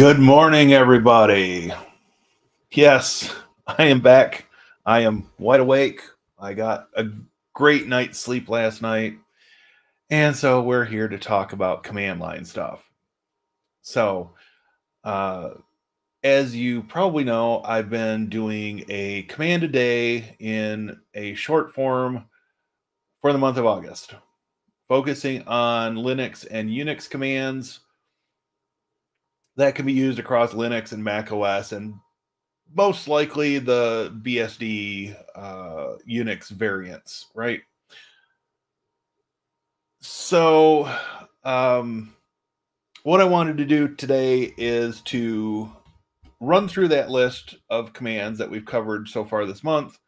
Good morning, everybody. Yes, I am back. I am wide awake. I got a great night's sleep last night. And so we're here to talk about command line stuff. So, as you probably know, I've been doing a command a day in a short form for the month of August, focusing on Linux and Unix commands that can be used across Linux and Mac OS and most likely the BSD Unix variants, right? So, what I wanted to do today is to run through that list of commands that we've covered so far this month,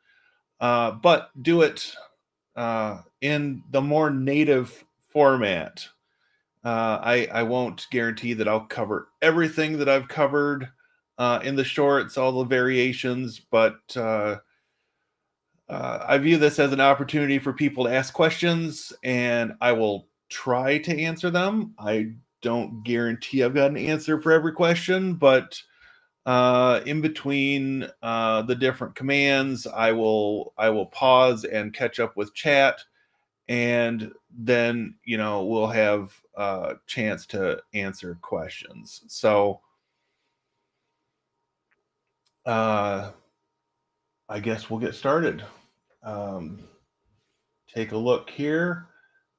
but do it in the more native format. I won't guarantee that I'll cover everything that I've covered in the shorts, all the variations, but I view this as an opportunity for people to ask questions, and I will try to answer them. I don't guarantee I've got an answer for every question, but in between the different commands, I will pause and catch up with chat, and then we'll have a chance to answer questions. So I guess we'll get started. Take a look here,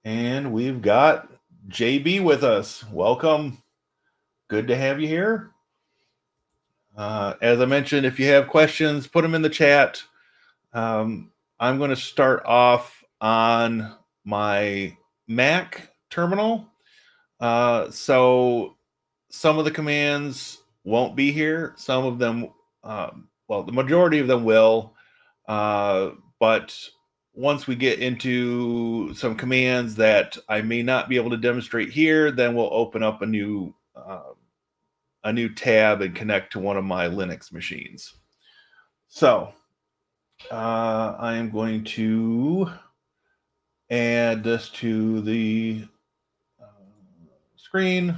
and we've got JB with us. Welcome. Good to have you here. As I mentioned, if you have questions, put them in the chat. I'm going to start off on my Mac terminal. So some of the commands won't be here. Some of them, well, the majority of them will. But once we get into some commands that I may not be able to demonstrate here, then we'll open up a new tab and connect to one of my Linux machines. So I am going to add this to the screen.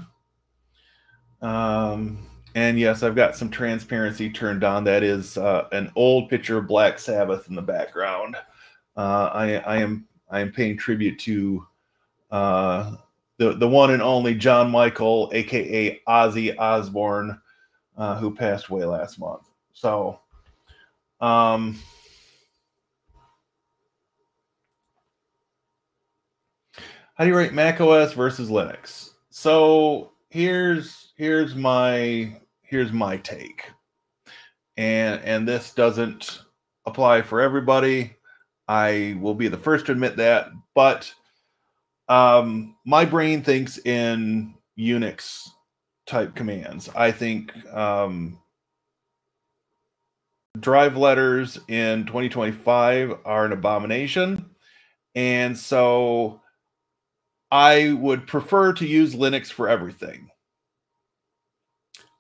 And yes, I've got some transparency turned on. That is an old picture of Black Sabbath in the background. I am paying tribute to the one and only John Michael, aka Ozzy Osbourne, who passed away last month. So, how do you rate Mac OS versus Linux? So here's my take, and this doesn't apply for everybody. I will be the first to admit that, but my brain thinks in Unix type commands. I think drive letters in 2025 are an abomination, and so I would prefer to use Linux for everything.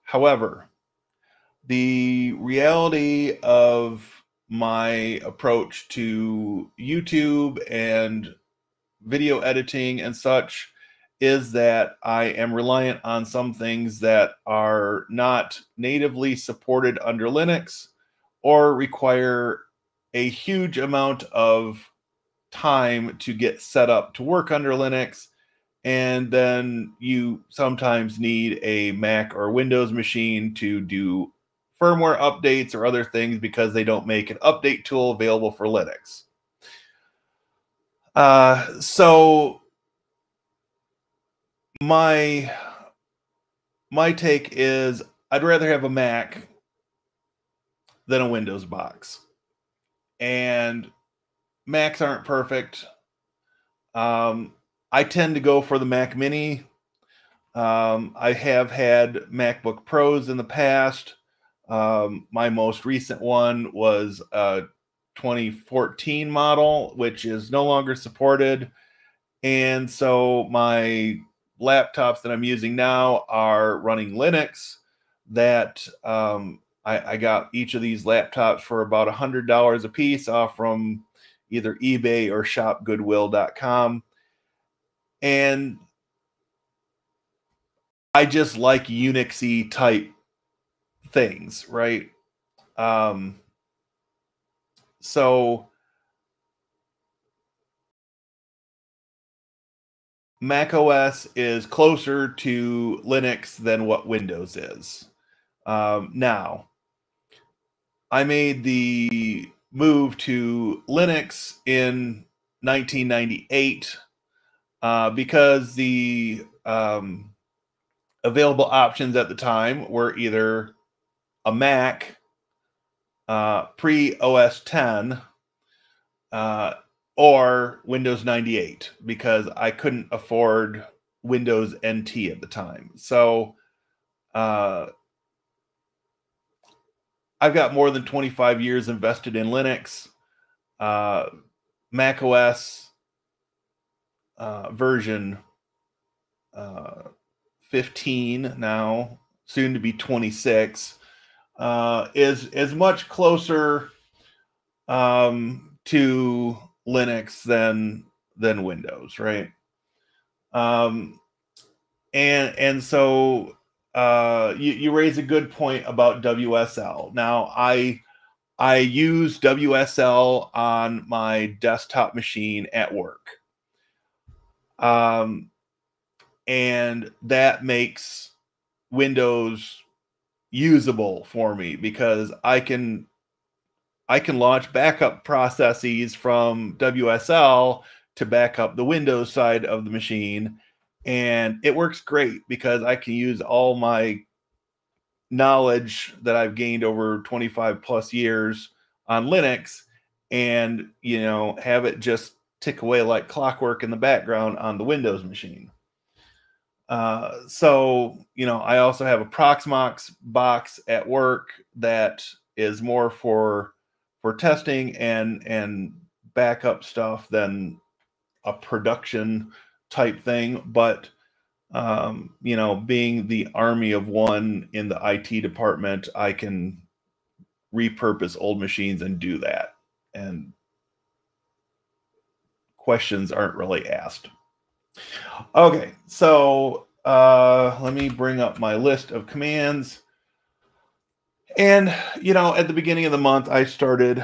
However, the reality of my approach to YouTube and video editing and such is that I am reliant on some things that are not natively supported under Linux or require a huge amount of time to get set up to work under Linux. And then you sometimes need a Mac or Windows machine to do firmware updates or other things because they don't make an update tool available for Linux. So my take is I'd rather have a Mac than a Windows box. And Macs aren't perfect. I tend to go for the Mac Mini. I have had MacBook Pros in the past. My most recent one was a 2014 model, which is no longer supported. And so my laptops that I'm using now are running Linux. That I got each of these laptops for about $100 a piece off from either eBay or shopgoodwill.com. And I just like Unixy type things, right? So Mac OS is closer to Linux than what Windows is. Now, I made the move to Linux in 1998 because the available options at the time were either a Mac pre-OS 10 or Windows 98 because I couldn't afford Windows NT at the time. So I've got more than 25 years invested in Linux. Mac OS version 15 now, soon to be 26, is much closer to Linux than Windows, right? And so you raise a good point about WSL. Now I use WSL on my desktop machine at work. And that makes Windows usable for me because I can launch backup processes from WSL to back up the Windows side of the machine. And it works great because I can use all my knowledge that I've gained over 25 plus years on Linux and, have it just tick away like clockwork in the background on the Windows machine. So, I also have a Proxmox box at work that is more for testing and backup stuff than a production type thing. But, being the army of one in the IT department, I can repurpose old machines and do that. And questions aren't really asked. Okay, so let me bring up my list of commands. And at the beginning of the month, I started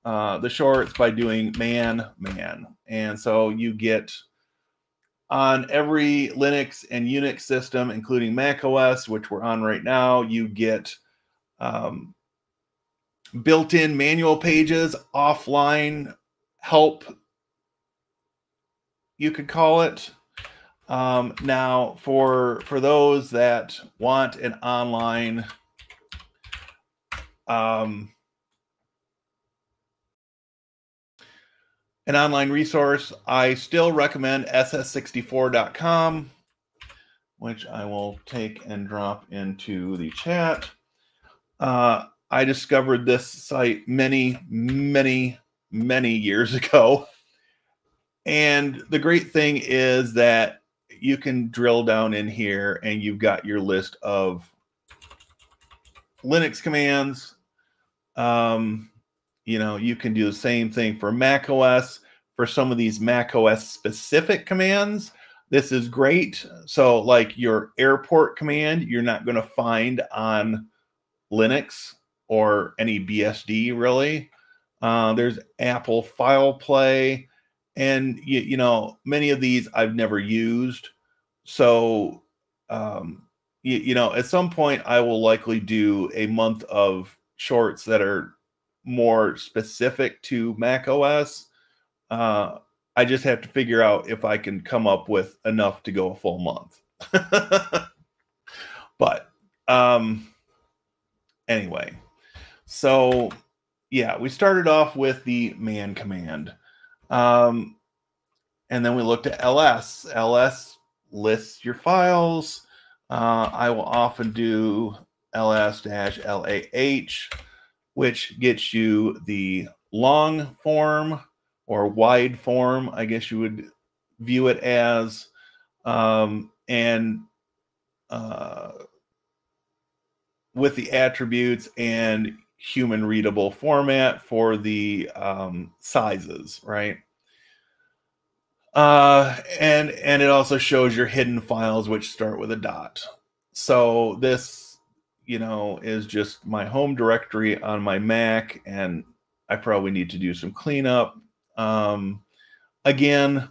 the shorts by doing man, and so you get on every Linux and Unix system, including Mac OS, which we're on right now. You get built-in manual pages, offline help, you could call it. Now, for those that want an online resource, I still recommend ss64.com, which I will take and drop into the chat. I discovered this site many years ago. And the great thing is that you can drill down in here and you've got your list of Linux commands. You can do the same thing for Mac OS. For some of these Mac OS specific commands, this is great. So like your airport command, you're not going to find on Linux or any BSD really. There's Apple File Play. And, many of these I've never used. So, at some point I will likely do a month of shorts that are more specific to Mac OS. I just have to figure out if I can come up with enough to go a full month. But anyway, so yeah, we started off with the man command. And then we looked at ls. ls lists your files. I will often do ls-lah, which gets you the long form or wide form, I guess you would view it as, and with the attributes and human readable format for the sizes, right? And it also shows your hidden files, which start with a dot. So this, is just my home directory on my Mac, and I probably need to do some cleanup again.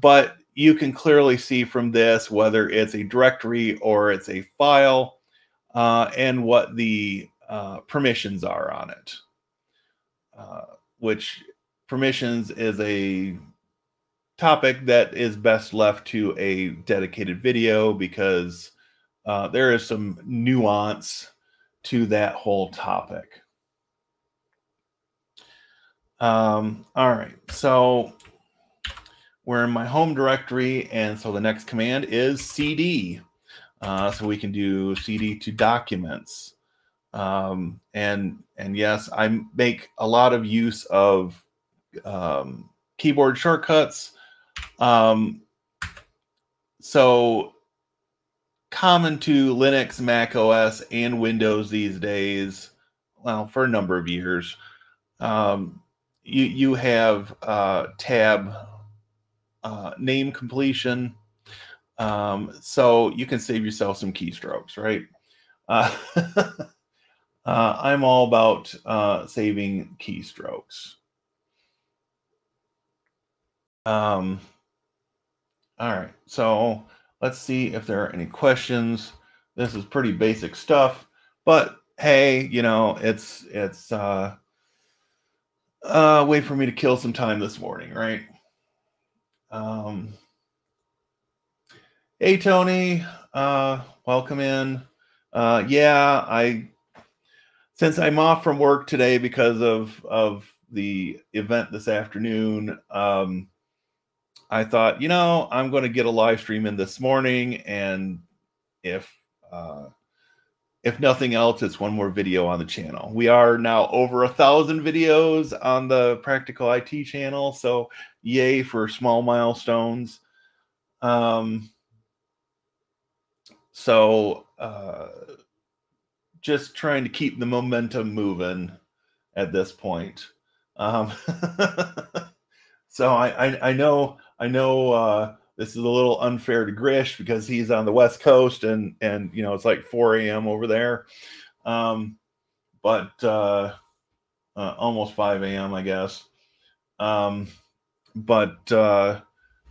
But you can clearly see from this whether it's a directory or it's a file, and what the permissions are on it. Which permissions is a topic that is best left to a dedicated video, because there is some nuance to that whole topic. All right, so we're in my home directory, and so the next command is cd. So we can do cd to documents. And yes, I make a lot of use of keyboard shortcuts. So common to Linux, Mac OS, and Windows these days, well, for a number of years, you have tab name completion, so you can save yourself some keystrokes, right? I'm all about saving keystrokes. All right, so let's see if there are any questions. This is pretty basic stuff, but hey, it's way for me to kill some time this morning, right? Hey Tony, welcome in. Yeah, since I'm off from work today because of the event this afternoon, I thought, I'm going to get a live stream in this morning, and if nothing else, it's one more video on the channel. We are now over 1,000 videos on the Practical IT channel, so yay for small milestones. So just trying to keep the momentum moving at this point. So I know this is a little unfair to Grish because he's on the West Coast, and it's like 4 a.m. over there, but almost 5 a.m. I guess. But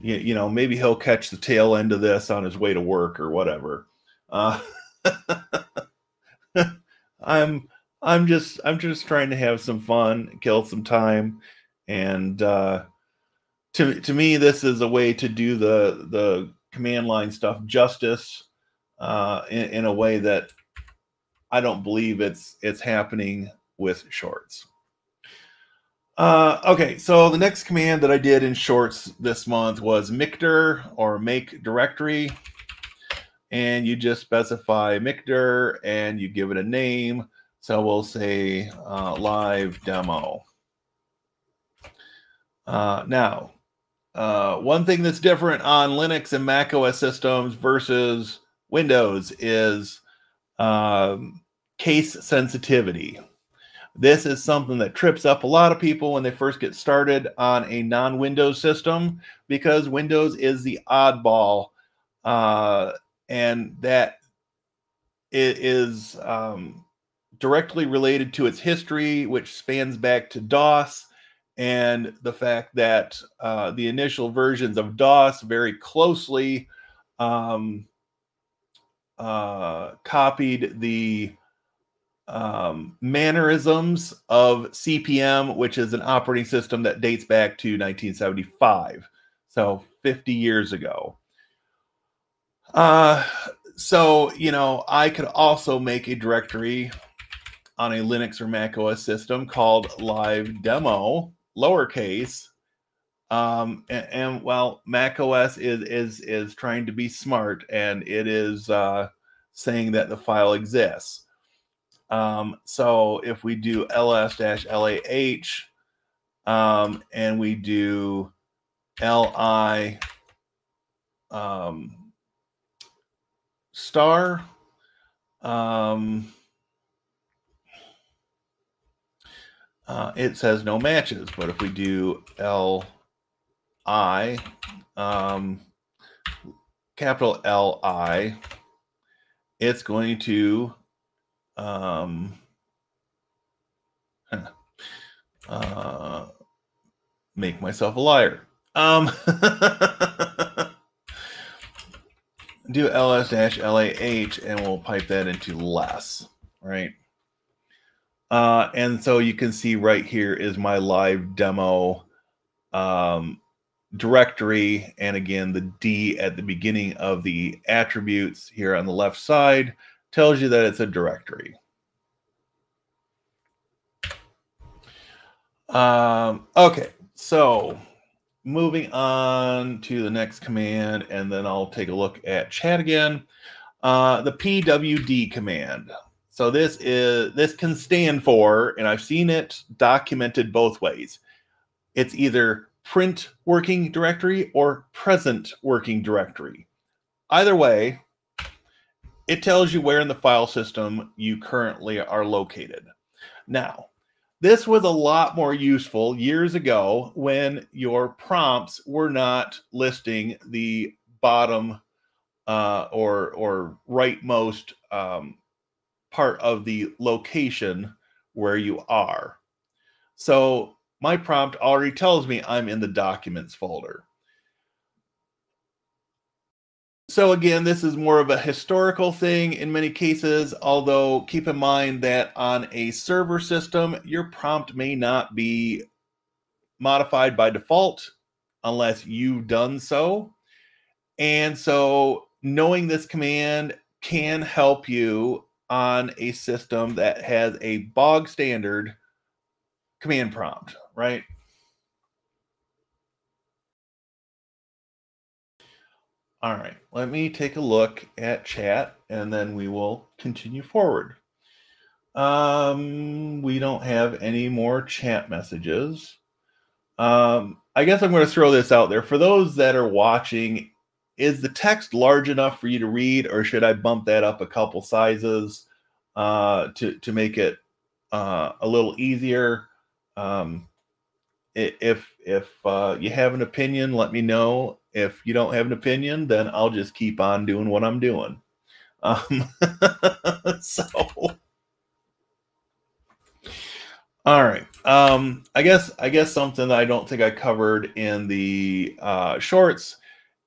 maybe he'll catch the tail end of this on his way to work or whatever. I'm just trying to have some fun, kill some time, and to me, this is a way to do the command line stuff justice, in a way that I don't believe it's happening with shorts. Okay, so the next command that I did in shorts this month was mkdir, or make directory, and you just specify mkdir and you give it a name. So we'll say live demo. Now, one thing that's different on Linux and Mac OS systems versus Windows is case sensitivity. This is something that trips up a lot of people when they first get started on a non-Windows system, because Windows is the oddball, and that it is directly related to its history, which spans back to DOS, and the fact that the initial versions of DOS very closely copied the mannerisms of CP/M, which is an operating system that dates back to 1975, so 50 years ago. So, I could also make a directory on a Linux or Mac OS system called live demo, lowercase. And well, Mac OS is trying to be smart, and it is saying that the file exists. So if we do ls-lah, and we do li star, it says no matches. But if we do li I, capital L-I, it's going to make myself a liar. Do ls-lah and we'll pipe that into less, right? And so you can see right here is my live demo directory. And again, the D at the beginning of the attributes here on the left side tells you that it's a directory. Okay, so moving on to the next command, and then I'll take a look at chat again. The pwd command. So this can stand for, and I've seen it documented both ways. It's either print working directory or present working directory. Either way, it tells you where in the file system you currently are located. Now, this was a lot more useful years ago when your prompts were not listing the bottom or rightmost part of the location where you are. So my prompt already tells me I'm in the documents folder. So again, this is more of a historical thing in many cases, although keep in mind that on a server system, your prompt may not be modified by default unless you've done so. And so knowing this command can help you on a system that has a bog standard command prompt, right? All right, let me take a look at chat and then we will continue forward. We don't have any more chat messages. I guess I'm going to throw this out there. For those that are watching, is the text large enough for you to read, or should I bump that up a couple sizes to make it a little easier? If you have an opinion, let me know. If you don't have an opinion, then I'll just keep on doing what I'm doing. So, all right. I guess something that I don't think I covered in the shorts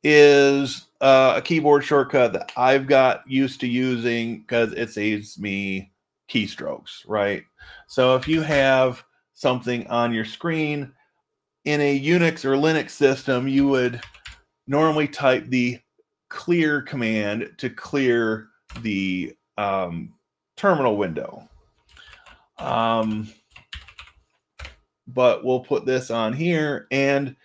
is a keyboard shortcut that I've got used to using because it saves me keystrokes, right? So if you have something on your screen in a Unix or Linux system, you would normally type the clear command to clear the terminal window. But we'll put this on here, and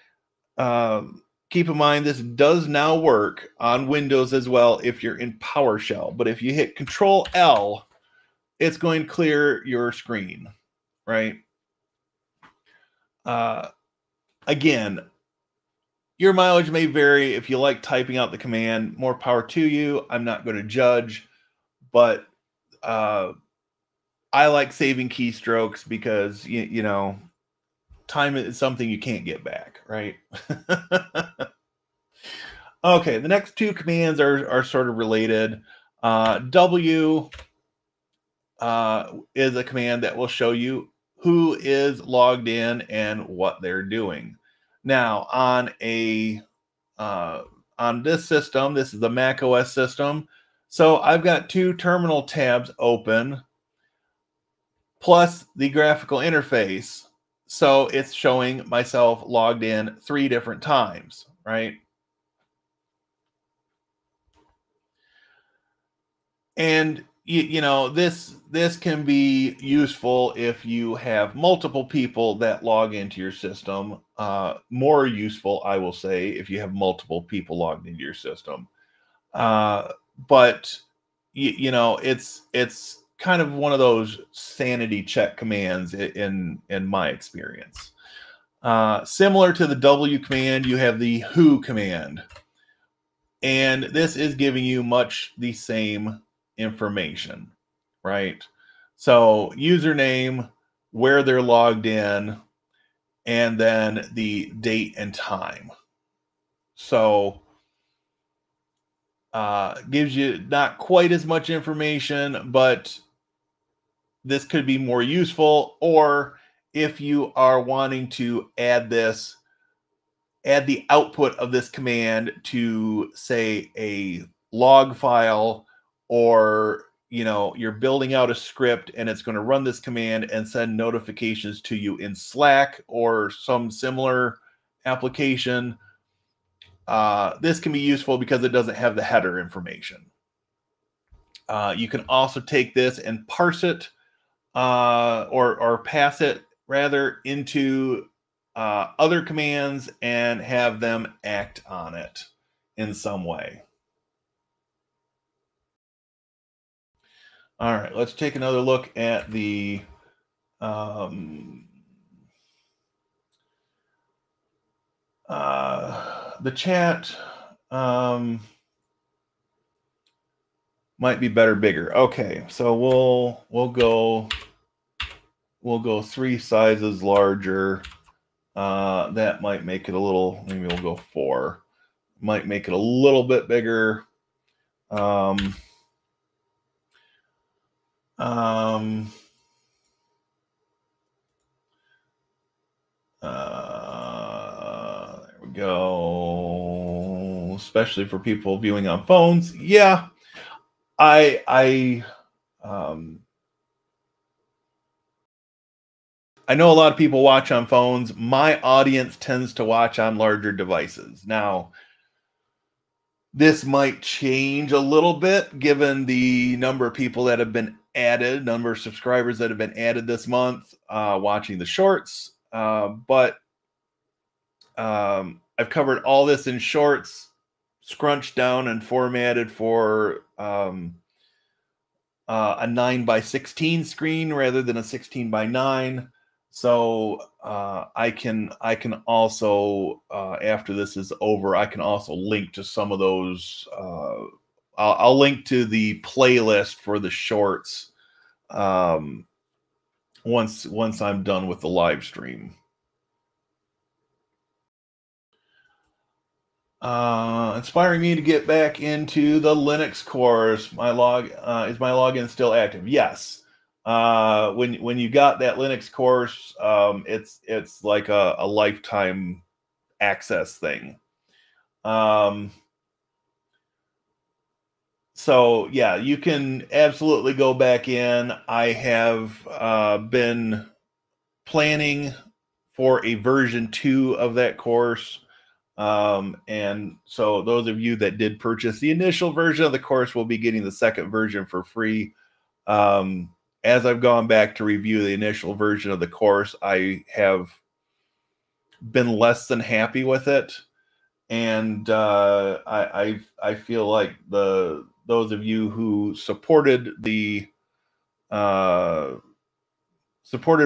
keep in mind this does now work on Windows as well if you're in PowerShell. But if you hit Control L, it's going to clear your screen, right? Again, your mileage may vary. If you like typing out the command, more power to you. I'm not going to judge, but I like saving keystrokes because, you know, time is something you can't get back, right? Okay, the next two commands are sort of related. W is a command that will show you who is logged in and what they're doing. Now, on this system, this is the Mac OS system, so I've got two terminal tabs open, plus the graphical interface. So it's showing myself logged in 3 different times, right? And you know, this can be useful if you have multiple people that log into your system. More useful, I will say, if you have multiple people logged into your system. But you know, it's kind of one of those sanity check commands in my experience. Similar to the W command, you have the who command. And this is giving you much the same information, right? So username, where they're logged in, and then the date and time. So gives you not quite as much information, but this could be more useful. Or if you are wanting to add the output of this command to, say, a log file, or you're building out a script and it's going to run this command and send notifications to you in Slack or some similar application. This can be useful because it doesn't have the header information. You can also take this and parse it, or pass it rather, into other commands and have them act on it in some way. All right, let's take another look at the chat. Might be better bigger. Okay, so we'll go 3 sizes larger. That might make it a little. Maybe we'll go 4. Might make it a little bit bigger. There we go. Especially for people viewing on phones. Yeah, I know a lot of people watch on phones. My audience tends to watch on larger devices. Now, this might change a little bit given the number of people that have been added, number of subscribers that have been added this month watching the shorts. But I've covered all this in shorts, scrunched down and formatted for a 9:16 screen rather than a 16:9. So I can also, after this is over, I can also link to some of those. I'll link to the playlist for the shorts once I'm done with the live stream. Inspiring me to get back into the Linux course. Is my login still active? Yes. When you got that Linux course, it's like a lifetime access thing. So yeah, you can absolutely go back in. I have been planning for a version 2 of that course. And so those of you that did purchase the initial version of the course will be getting the second version for free. As I've gone back to review the initial version of the course, I have been less than happy with it. And I feel like those of you who supported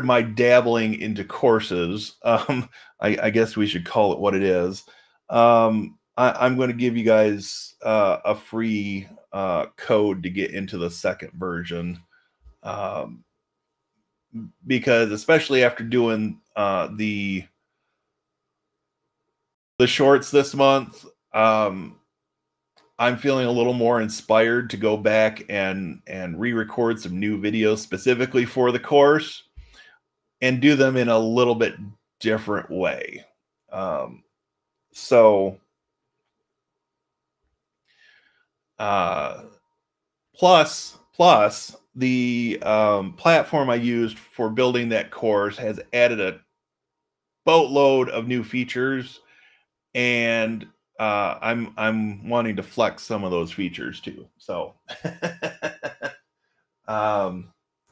my dabbling into courses, I guess we should call it what it is. I'm going to give you guys a free code to get into the second version, because especially after doing the shorts this month, I'm feeling a little more inspired to go back and re-record some new videos specifically for the course and do them in a little bit different way. Plus the platform I used for building that course has added a boatload of new features, and I'm wanting to flex some of those features too. So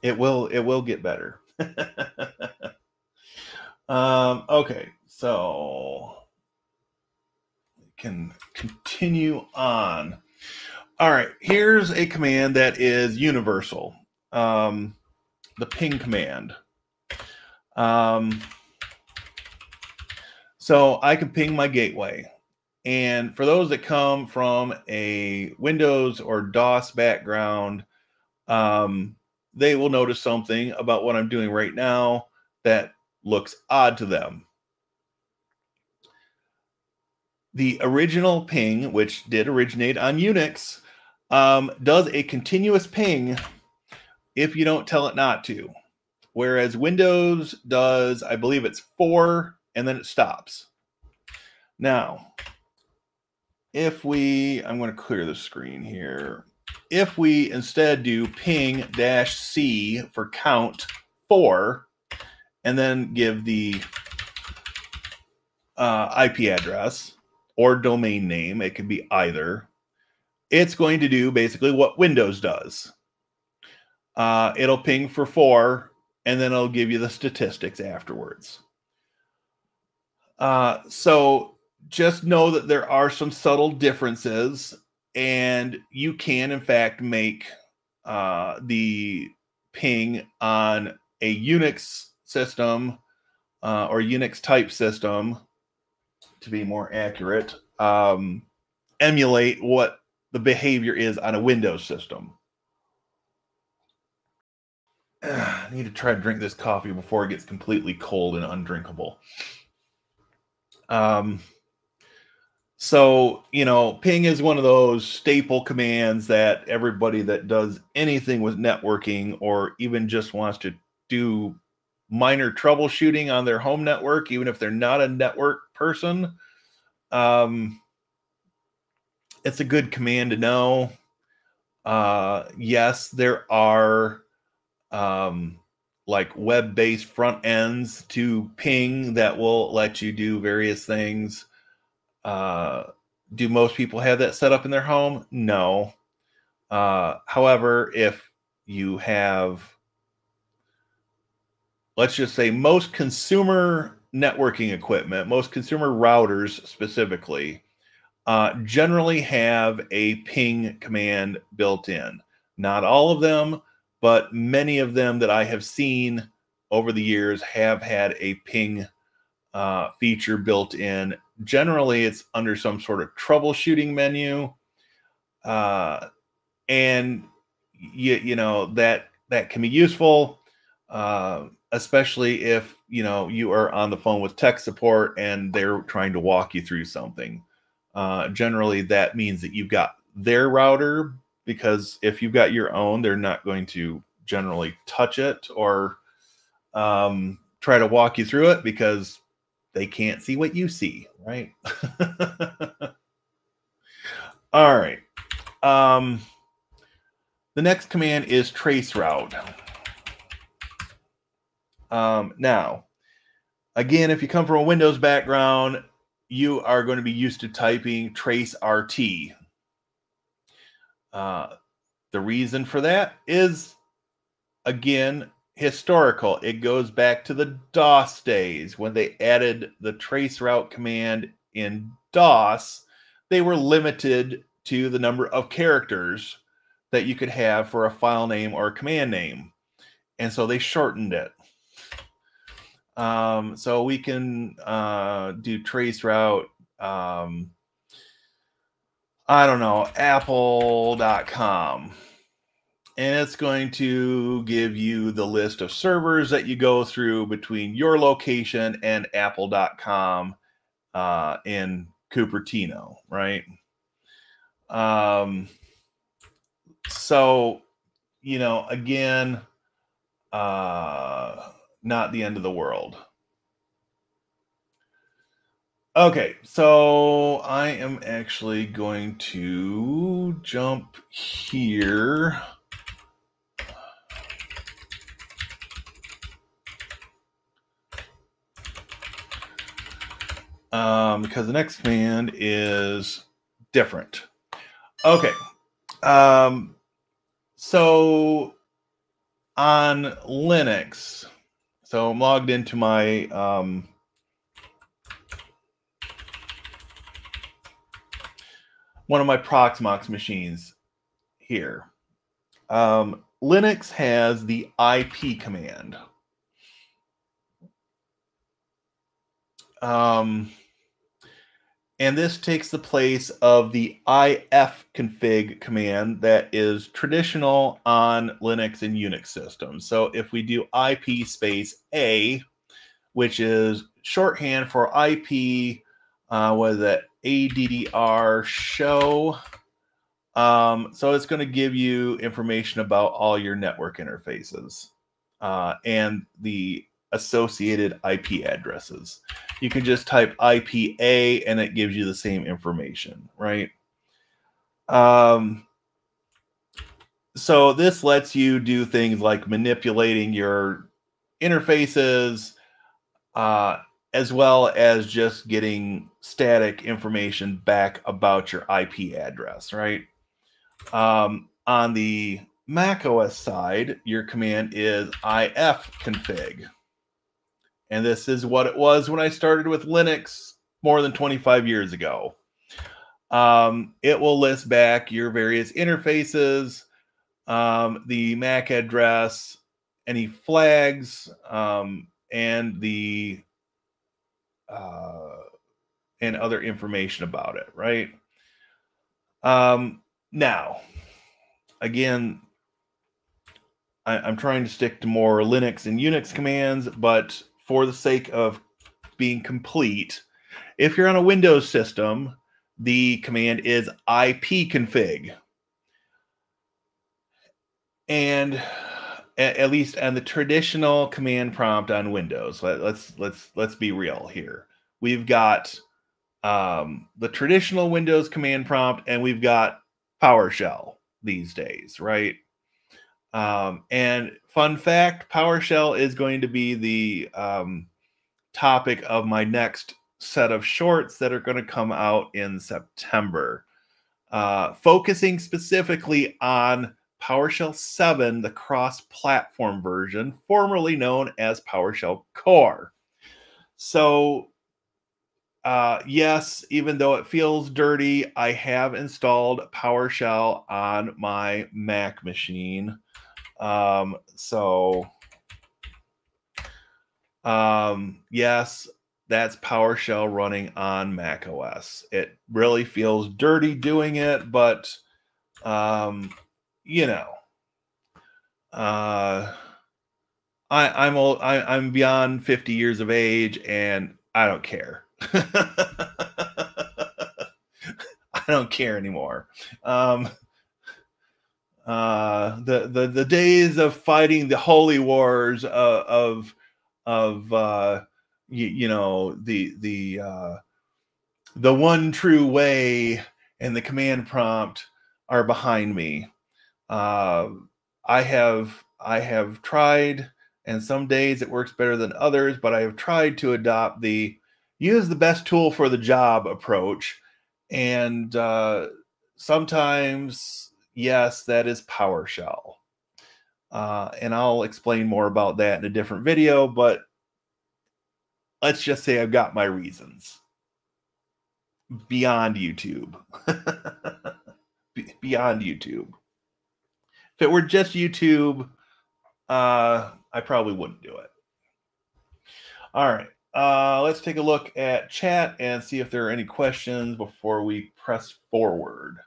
it will get better. Okay, so we can continue on. All right, here's a command that is universal. The ping command. So I can ping my gateway. And for those that come from a Windows or DOS background, they will notice something about what I'm doing right now that looks odd to them. the original ping, which did originate on Unix, does a continuous ping if you don't tell it not to. Whereas Windows does, I believe it's 4, and then it stops. Now, if I'm going to clear the screen here. If we instead do ping-c for count 4, and then give the IP address or domain name, it could be either, it's going to do basically what Windows does. It'll ping for 4, and then it'll give you the statistics afterwards. So just know that there are some subtle differences, and you can, in fact, make the ping on a Unix system or Unix type system, to be more accurate, emulate what the behavior is on a Windows system. I need to try to drink this coffee before it gets completely cold and undrinkable. So, ping is one of those staple commands that everybody that does anything with networking or even just wants to do minor troubleshooting on their home network, even if they're not a network person, it's a good command to know. Yes, there are like web-based front ends to ping that will let you do various things. Do most people have that set up in their home? No. However, if you have, let's just say, most consumer networking equipment, most consumer routers specifically, generally have a ping command built in. Not all of them, but many of them that I have seen over the years have had a ping feature built in. Generally, it's under some sort of troubleshooting menu, and that can be useful, especially if you are on the phone with tech support and they're trying to walk you through something. Generally, that means that you've got their router, because if you've got your own, they're not going to generally touch it or try to walk you through it because they can't see what you see, right? All right. The next command is traceroute. Now, again, if you come from a Windows background, you are going to be used to typing traceRT. The reason for that is, again, historical. It goes back to the DOS days when they added the traceroute command in DOS. They were limited to the number of characters that you could have for a file name or a command name, and so they shortened it. So we can do traceroute, I don't know, apple.com. And it's going to give you the list of servers that you go through between your location and apple.com in Cupertino, right? So, again, not the end of the world. Okay, so I am actually going to jump here. Because the next command is different. Okay. So on Linux, so I'm logged into my one of my Proxmox machines here. Linux has the IP command. And this takes the place of the ifconfig command that is traditional on Linux and Unix systems. So if we do IP space A, which is shorthand for IP what is that? ADDR show. So it's going to give you information about all your network interfaces and the associated IP addresses. You can just type IPA and it gives you the same information, right? So this lets you do things like manipulating your interfaces, as well as just getting static information back about your IP address, right? On the Mac OS side, your command is ifconfig. And this is what it was when I started with Linux more than 25 years ago. It will list back your various interfaces, the MAC address, any flags, and the and other information about it, right? Now, again, I'm trying to stick to more Linux and Unix commands, but for the sake of being complete, if you're on a Windows system, the command is ipconfig. And at least on the traditional command prompt on Windows, let's be real here. We've got the traditional Windows command prompt, and we've got PowerShell these days, right? And fun fact, PowerShell is going to be the topic of my next set of shorts that are going to come out in September, focusing specifically on PowerShell 7, the cross-platform version, formerly known as PowerShell Core. So, yes, even though it feels dirty, I have installed PowerShell on my Mac machine. Yes, that's PowerShell running on Mac OS. It really feels dirty doing it, but you know, I'm beyond 50 years of age, and I don't care. I don't care anymore. The days of fighting the holy wars of you know, the one true way and the command prompt are behind me. I have tried, and some days it works better than others, but I have tried to adopt the use the best tool for the job approach. And sometimes, yes, that is PowerShell. And I'll explain more about that in a different video, but let's just say I've got my reasons beyond YouTube. Beyond YouTube. If it were just YouTube, I probably wouldn't do it. All right. Let's take a look at chat and see if there are any questions before we press forward.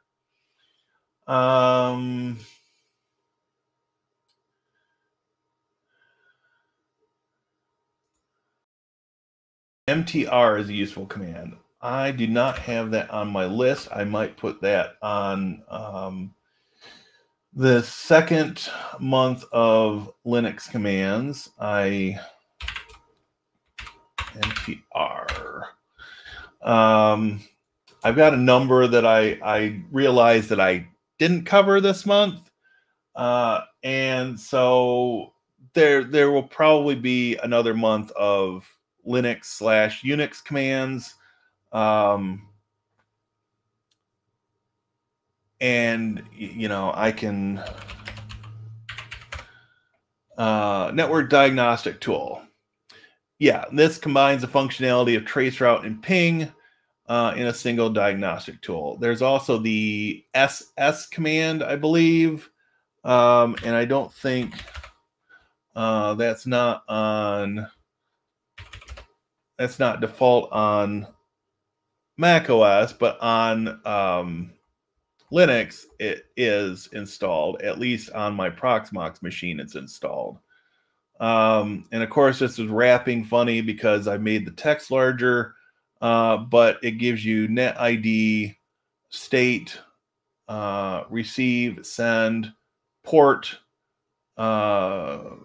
mkdir is a useful command. I do not have that on my list. I might put that on the second month of Linux commands. mkdir. I've got a number that I realized that I didn't cover this month, and so there will probably be another month of Linux/Unix commands, and you know, I can network diagnostic tool. Yeah, this combines the functionality of traceroute and ping in a single diagnostic tool. There's also the SS command, I believe, and I don't think that's not default on Mac OS, but on Linux it is installed. At least on my Proxmox machine, it's installed. And of course, this is wrapping funny because I made the text larger. but it gives you net ID, state, receive, send, port,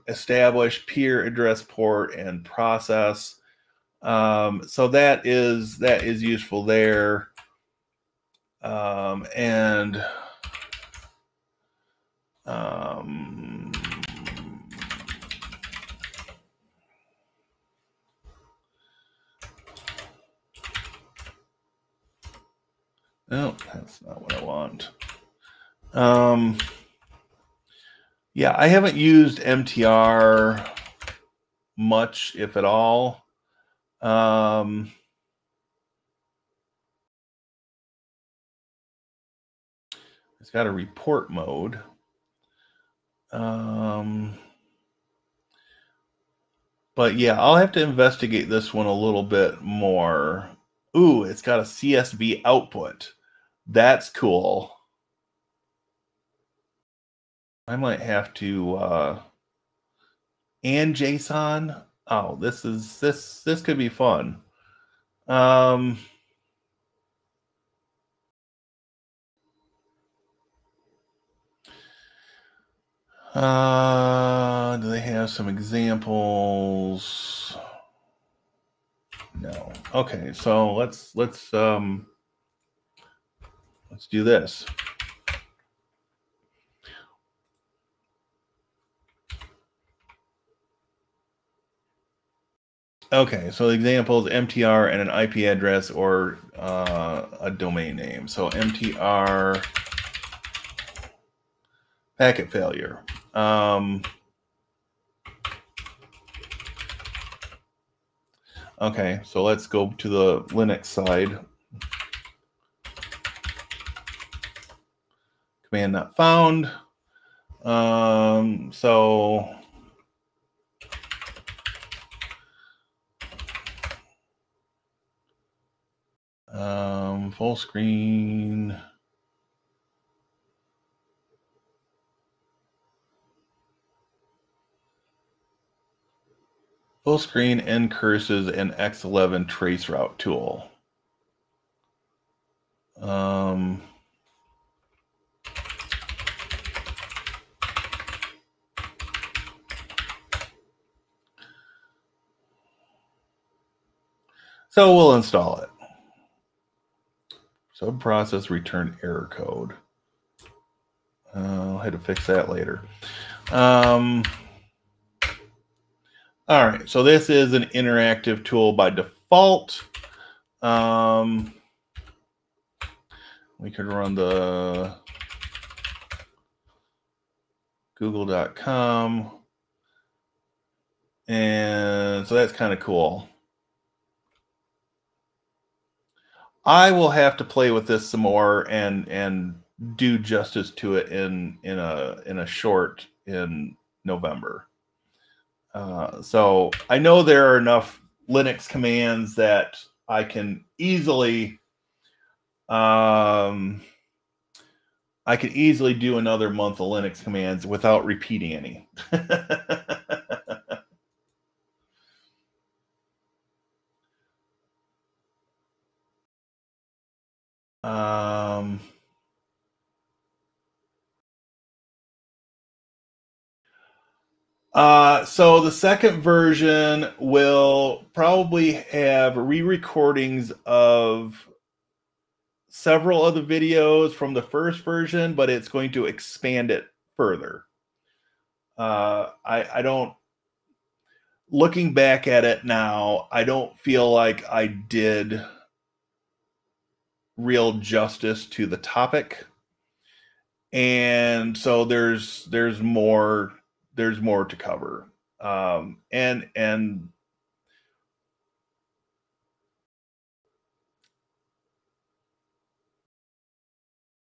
establish, peer address port, and process. So that is useful there. And no, that's not what I want. Yeah, I haven't used mkdir much, if at all. It's got a report mode. But yeah, I'll have to investigate this one a little bit more. Ooh, it's got a CSV output. That's cool. I might have to and JSON. Oh, this could be fun. Do they have some examples? No. Okay, so let's do this. Okay, so the example is mkdir and an IP address or a domain name. So mkdir packet failure. Okay, so let's go to the Linux side. Command not found. So full screen. Full screen ncurses and X11 traceroute tool. So we'll install it. Subprocess return error code. I'll have to fix that later. All right, so this is an interactive tool by default. We could run the google.com. And so that's kind of cool. I will have to play with this some more and do justice to it in a short in November. So I know there are enough Linux commands that I can easily do another month of Linux commands without repeating any. So the second version will probably have re-recordings of several of the videos from the first version, but it's going to expand it further. I don't, looking back at it now, I don't feel like I did real justice to the topic. And so there's more to cover. And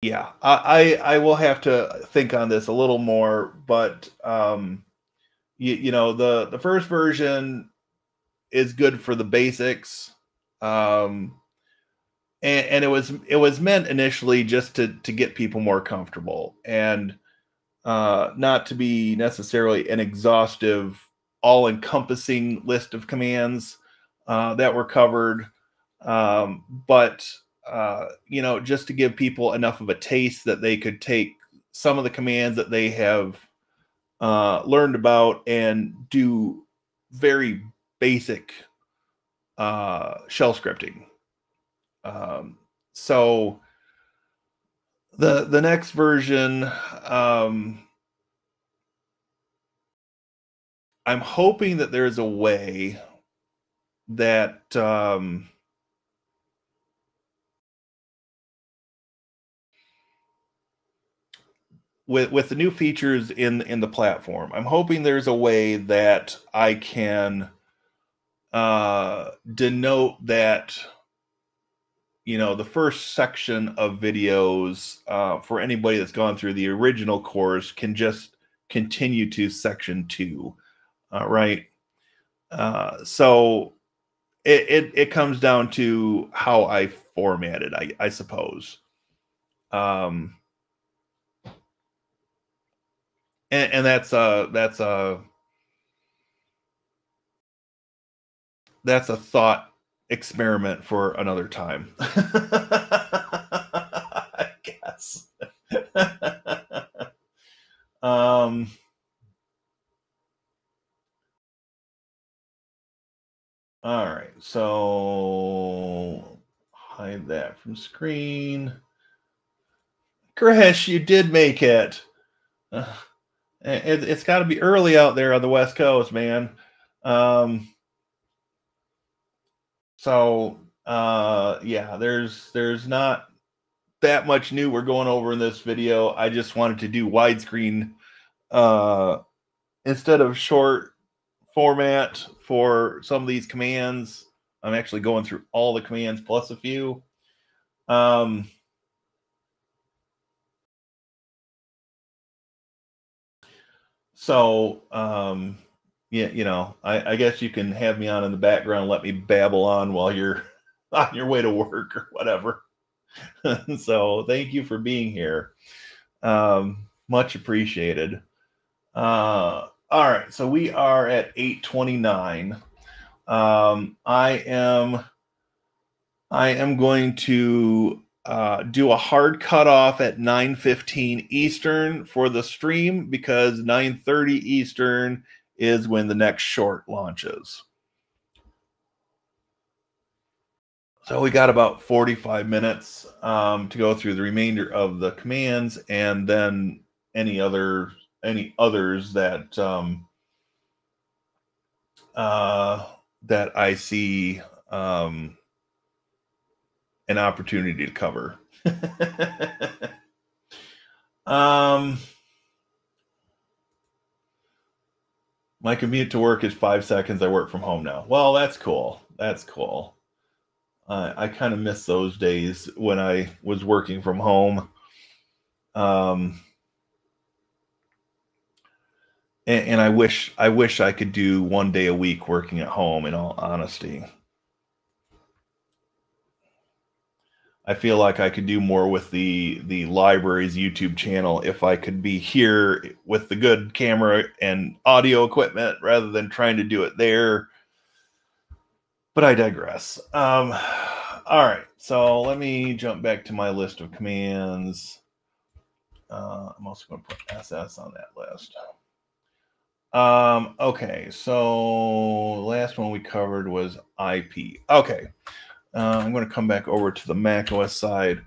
yeah, I will have to think on this a little more, but you know, the first version is good for the basics. And it was meant initially just to get people more comfortable and not to be necessarily an exhaustive, all-encompassing list of commands that were covered. But you know, just to give people enough of a taste that they could take some of the commands that they have learned about and do very basic shell scripting. So the next version, I'm hoping that there's a way that with the new features in the platform, I'm hoping there's a way that I can denote that, you know, the first section of videos for anybody that's gone through the original course can just continue to section 2, right? So it comes down to how I format it, I suppose. And that's a thought experiment for another time. I guess. um all right, so hide that from screen. Krish, you did make it. It's got to be early out there on the West Coast, man. So yeah, there's not that much new we're going over in this video. I just wanted to do widescreen instead of short format for some of these commands. I'm actually going through all the commands plus a few. So yeah, you know, I guess you can have me on in the background, let me babble on while you're on your way to work or whatever. So thank you for being here. Much appreciated. All right, so we are at 8:29. I am going to do a hard cutoff at 9:15 Eastern for the stream because 9:30 Eastern is when the next short launches. So we got about 45 minutes to go through the remainder of the commands, and then any others that that I see an opportunity to cover. My commute to work is 5 seconds. I work from home now. Well, that's cool. That's cool. I kind of miss those days when I was working from home. And I wish I could do 1 day a week working at home, in all honesty. I feel like I could do more with the library's YouTube channel if I could be here with the good camera and audio equipment rather than trying to do it there. But I digress. All right, so let me jump back to my list of commands. I'm also going to put SS on that list. Okay, so the last one we covered was IP. Okay, I'm going to come back over to the macOS side.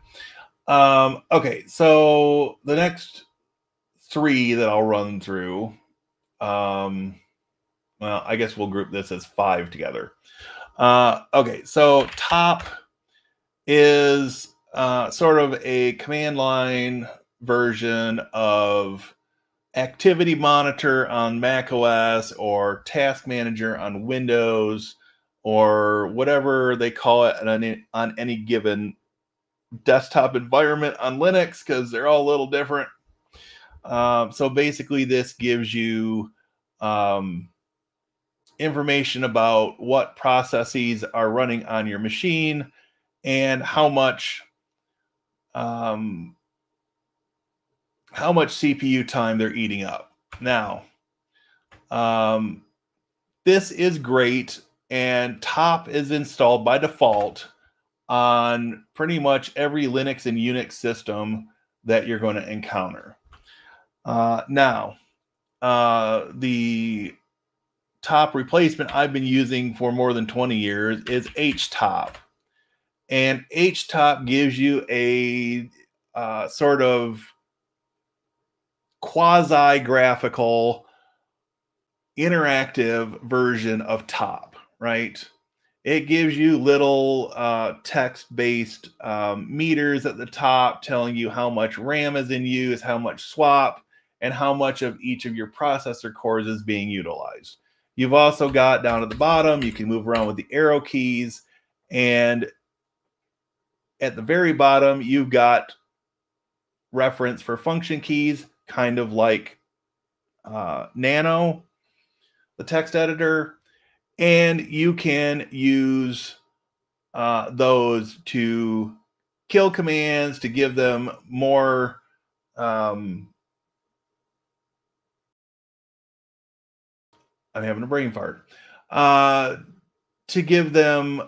Okay, so the next 3 that I'll run through, well, I guess we'll group this as 5 together. Okay, so top is sort of a command line version of Activity Monitor on macOS or Task Manager on Windows or whatever they call it on any given desktop environment on Linux, because they're all a little different. So basically this gives you information about what processes are running on your machine and how much CPU time they're eating up. Now, this is great, and top is installed by default. on pretty much every Linux and Unix system that you're going to encounter. Now, the top replacement I've been using for more than 20 years is htop. And htop gives you a sort of quasi-graphical interactive version of top, right? It gives you little text-based meters at the top telling you how much RAM is in use, how much swap, and how much of each of your processor cores is being utilized. You've also got down at the bottom, you can move around with the arrow keys, and at the very bottom, you've got reference for function keys, kind of like Nano, the text editor, and you can use those to kill commands, to give them more I'm having a brain fart. To give them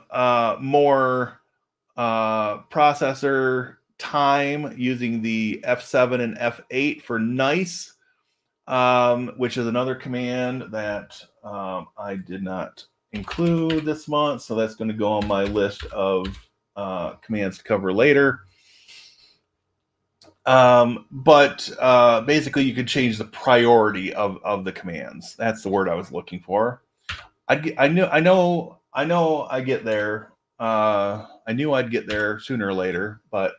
more processor time using the F7 and F8 for nice, which is another command that I did not include this month. So that's going to go on my list of commands to cover later. But basically you can change the priority of the commands. That's the word I was looking for. I know I get there. I knew I'd get there sooner or later, but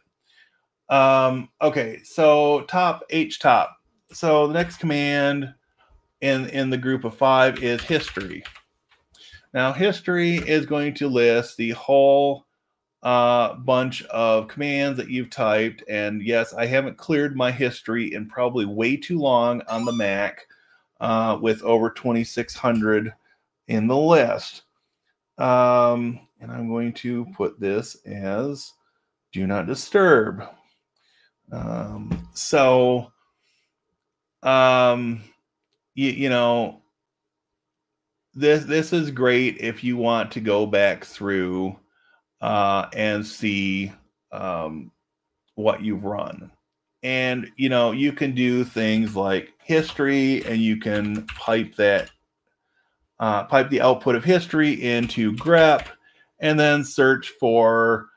okay, so htop. So the next command in the group of 5 is history. Now history is going to list the whole bunch of commands that you've typed, and yes, I haven't cleared my history in probably way too long on the Mac, with over 2,600 in the list. And I'm going to put this as do not disturb. You know, this is great if you want to go back through and see what you've run. And, you know, you can do things like history, and you can pipe the output of history into grep, and then search for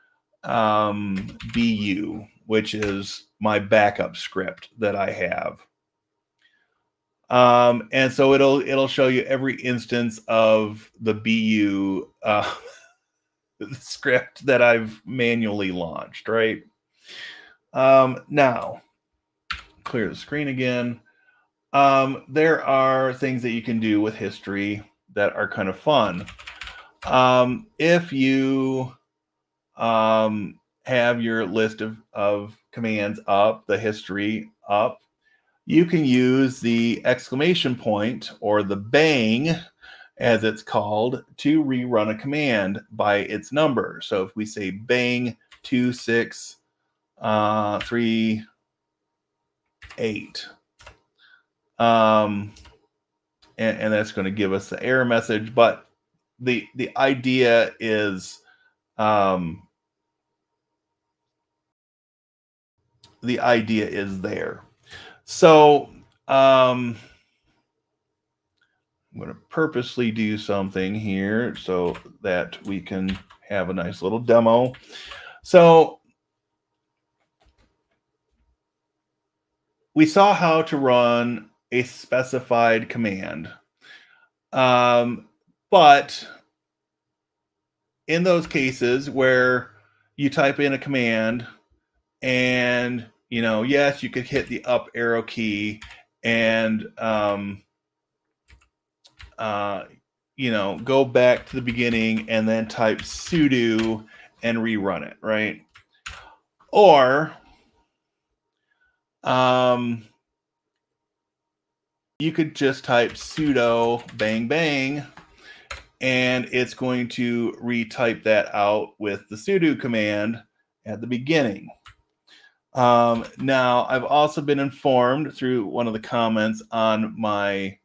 BU, which is my backup script that I have. And so it'll show you every instance of the BU script that I've manually launched, right? Now, clear the screen again. There are things that you can do with history that are kind of fun. If you have your list of commands up, the history up, you can use the exclamation point, or the bang as it's called, to rerun a command by its number. So if we say bang 2638, and that's going to give us the error message, but the idea is there. So I'm going to purposely do something here so that we can have a nice little demo. So we saw how to run a specified command. But in those cases where you type in a command and, you know, yes, you could hit the up arrow key and, you know, go back to the beginning and then type sudo and rerun it, right? Or you could just type sudo bang bang, and it's going to retype that out with the sudo command at the beginning. Now, I've also been informed through one of the comments on my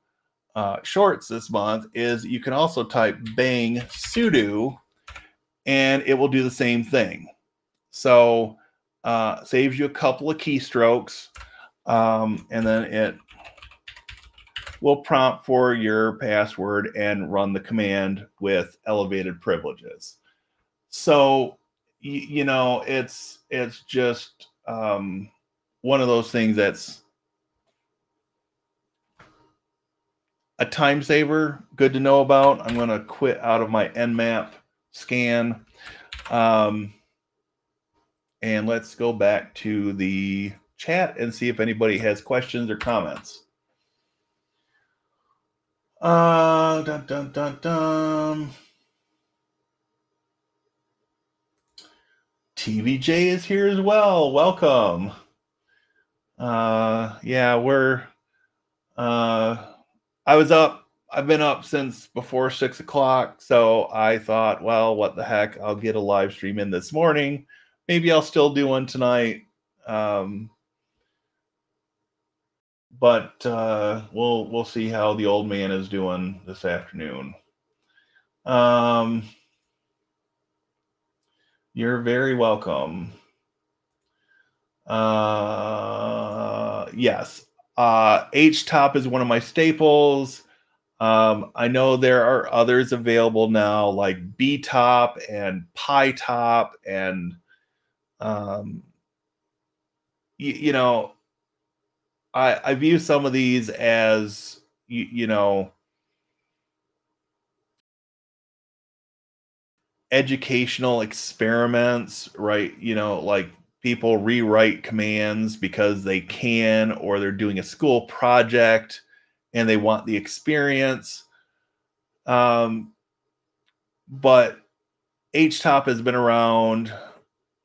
shorts this month is you can also type bang sudo and it will do the same thing. So saves you a couple of keystrokes, and then it will prompt for your password and run the command with elevated privileges. So, you know, it's just one of those things that's a time saver, good to know about. I'm going to quit out of my nmap scan. And let's go back to the chat and see if anybody has questions or comments. Dun, dun, dun, dun. TVJ is here as well. Welcome. Yeah, we're I've been up since before 6 o'clock, so I thought, well, what the heck, I'll get a live stream in this morning. Maybe I'll still do one tonight. But we'll see how the old man is doing this afternoon. You're very welcome. Yes. Htop is one of my staples. I know there are others available now, like btop and pytop, and you know, I view some of these as you know, educational experiments, right? You know, like people rewrite commands because they can, or they're doing a school project and they want the experience. But htop has been around,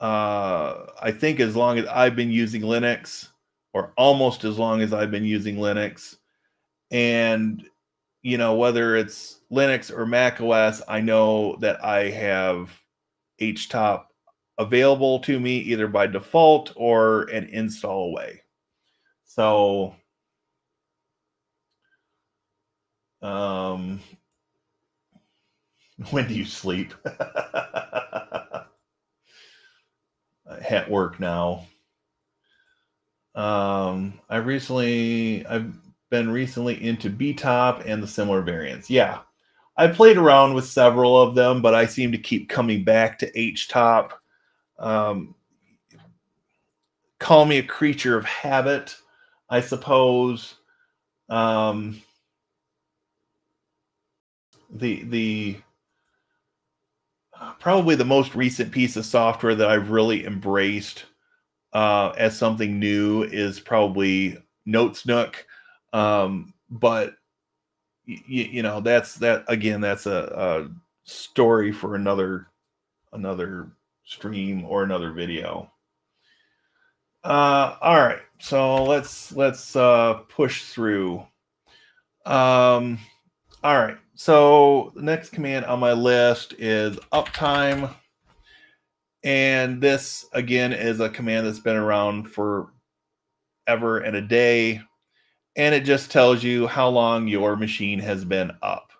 I think, as long as I've been using Linux, or almost as long as I've been using Linux. And, you know, whether it's Linux or Mac OS, I know that I have htop available to me either by default or an install away. So, when do you sleep? At work now. I've been recently into btop and the similar variants. Yeah, I played around with several of them, but I seem to keep coming back to htop. Call me a creature of habit, I suppose. The probably the most recent piece of software that I've really embraced as something new is probably Notesnook. But you know, that's a story for another stream or another video. All right, so let's push through. All right, so the next command on my list is uptime. And this, again, is a command that's been around for ever and a day. And it just tells you how long your machine has been up.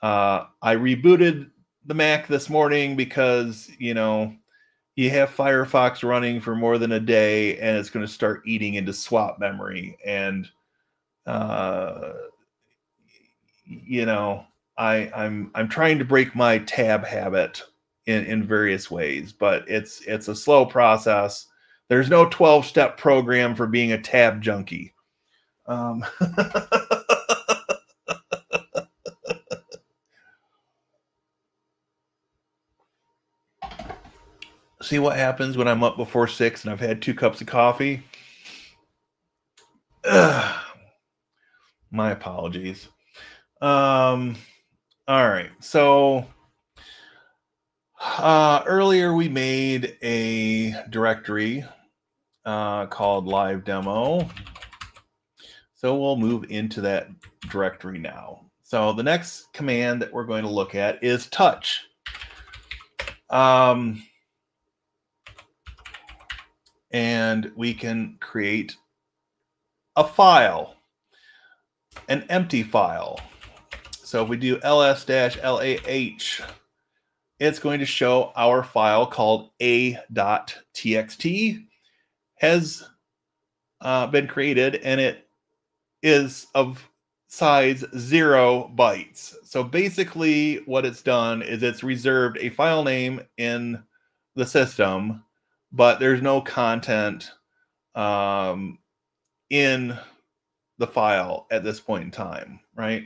I rebooted the Mac this morning because, you know, you have Firefox running for more than a day and it's going to start eating into swap memory. And, you know, I'm trying to break my tab habit in various ways, but it's a slow process. There's no 12-step program for being a tab junkie. See what happens when I'm up before 6 and I've had 2 cups of coffee? Ugh. My apologies. All right, so earlier we made a directory called live demo. So we'll move into that directory now. So the next command that we're going to look at is touch. And we can create a file, an empty file. So if we do ls-lah it's going to show our file called a.txt has been created, and it is of size 0 bytes. So basically what it's done is it's reserved a file name in the system, but there's no content in the file at this point in time, right?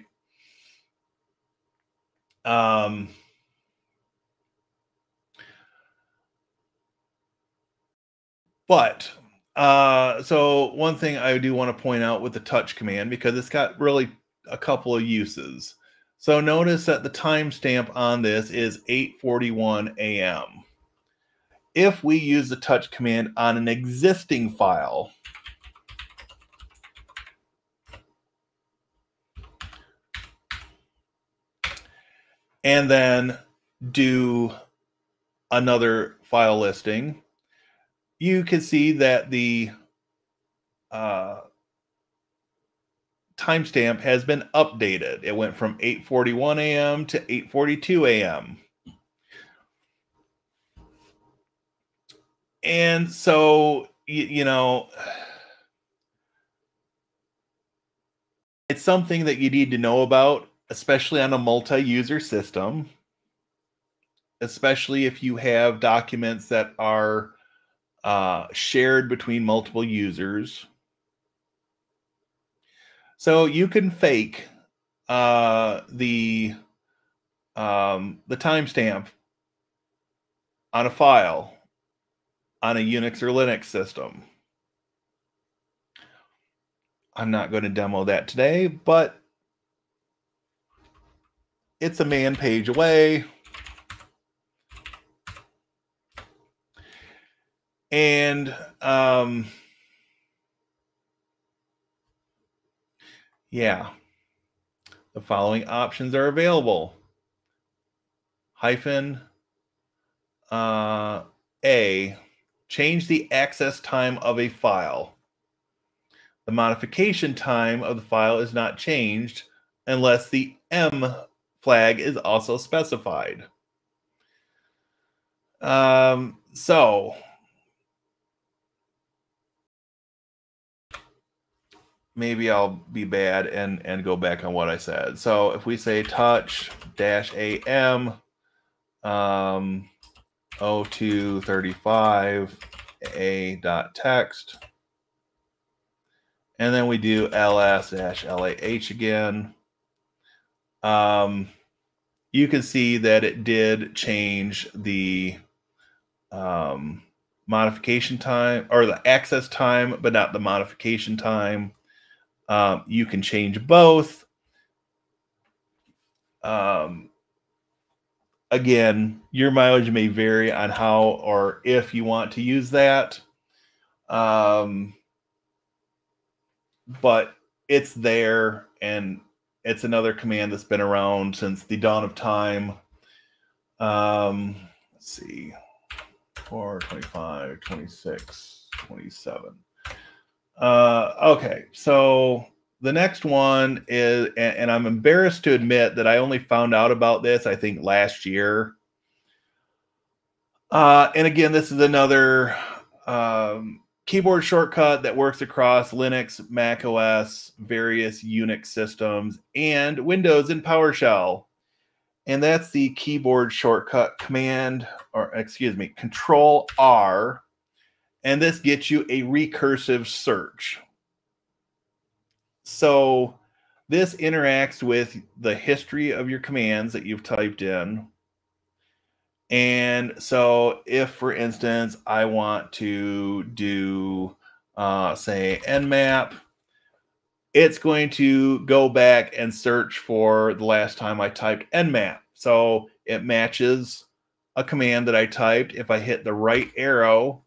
So one thing I do want to point out with the touch command, because it's got really a couple of uses. So notice that the timestamp on this is 8:41 a.m. If we use the touch command on an existing file, and then do another file listing, you can see that the timestamp has been updated. It went from 8:41 a.m. to 8:42 a.m. And so, you know, it's something that you need to know about, especially on a multi-user system, especially if you have documents that are shared between multiple users. So you can fake the timestamp on a file on a Unix or Linux system. I'm not going to demo that today, but it's a man page away. And yeah, the following options are available. -A, change the access time of a file. The modification time of the file is not changed unless the M flag is also specified. So maybe I'll be bad and go back on what I said. So if we say touch-am 0235 a.text, and then we do ls-lah again, you can see that it did change the modification time, or the access time, but not the modification time. You can change both. Again, your mileage may vary on how or if you want to use that. But it's there, and it's another command that's been around since the dawn of time. Let's see, 4, 25, 26, 27. Okay, so the next one is, and I'm embarrassed to admit that I only found out about this, I think, last year. And again, this is another keyboard shortcut that works across Linux, Mac OS, various Unix systems, and Windows and PowerShell. And that's the keyboard shortcut Control-R. And this gets you a recursive search. So this interacts with the history of your commands that you've typed in. And so if, for instance, I want to do, say, nmap, it's going to go back and search for the last time I typed nmap. So it matches a command that I typed. If I hit the right arrow,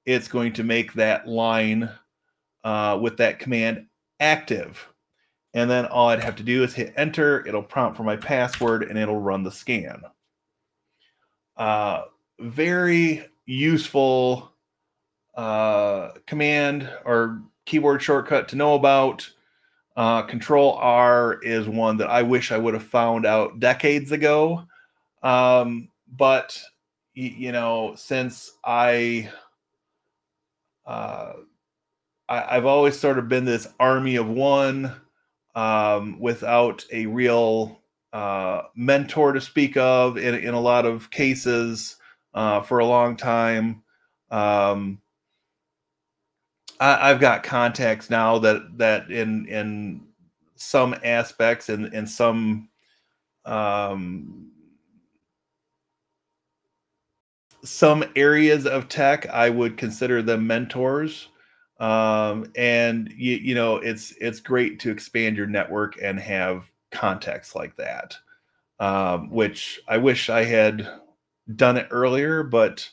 it's going to make that line with that command active. And then all I'd have to do is hit enter. It'll prompt for my password, and it'll run the scan. Very useful command or keyboard shortcut to know about. Control-R is one that I wish I would have found out decades ago. but you know, since I've always sort of been this army of one, without a real mentor to speak of in a lot of cases, for a long time. I've got contacts now that in some aspects and in um, some areas of tech, I would consider them mentors. And you know, it's great to expand your network and have contacts like that. Which I wish I had done it earlier, but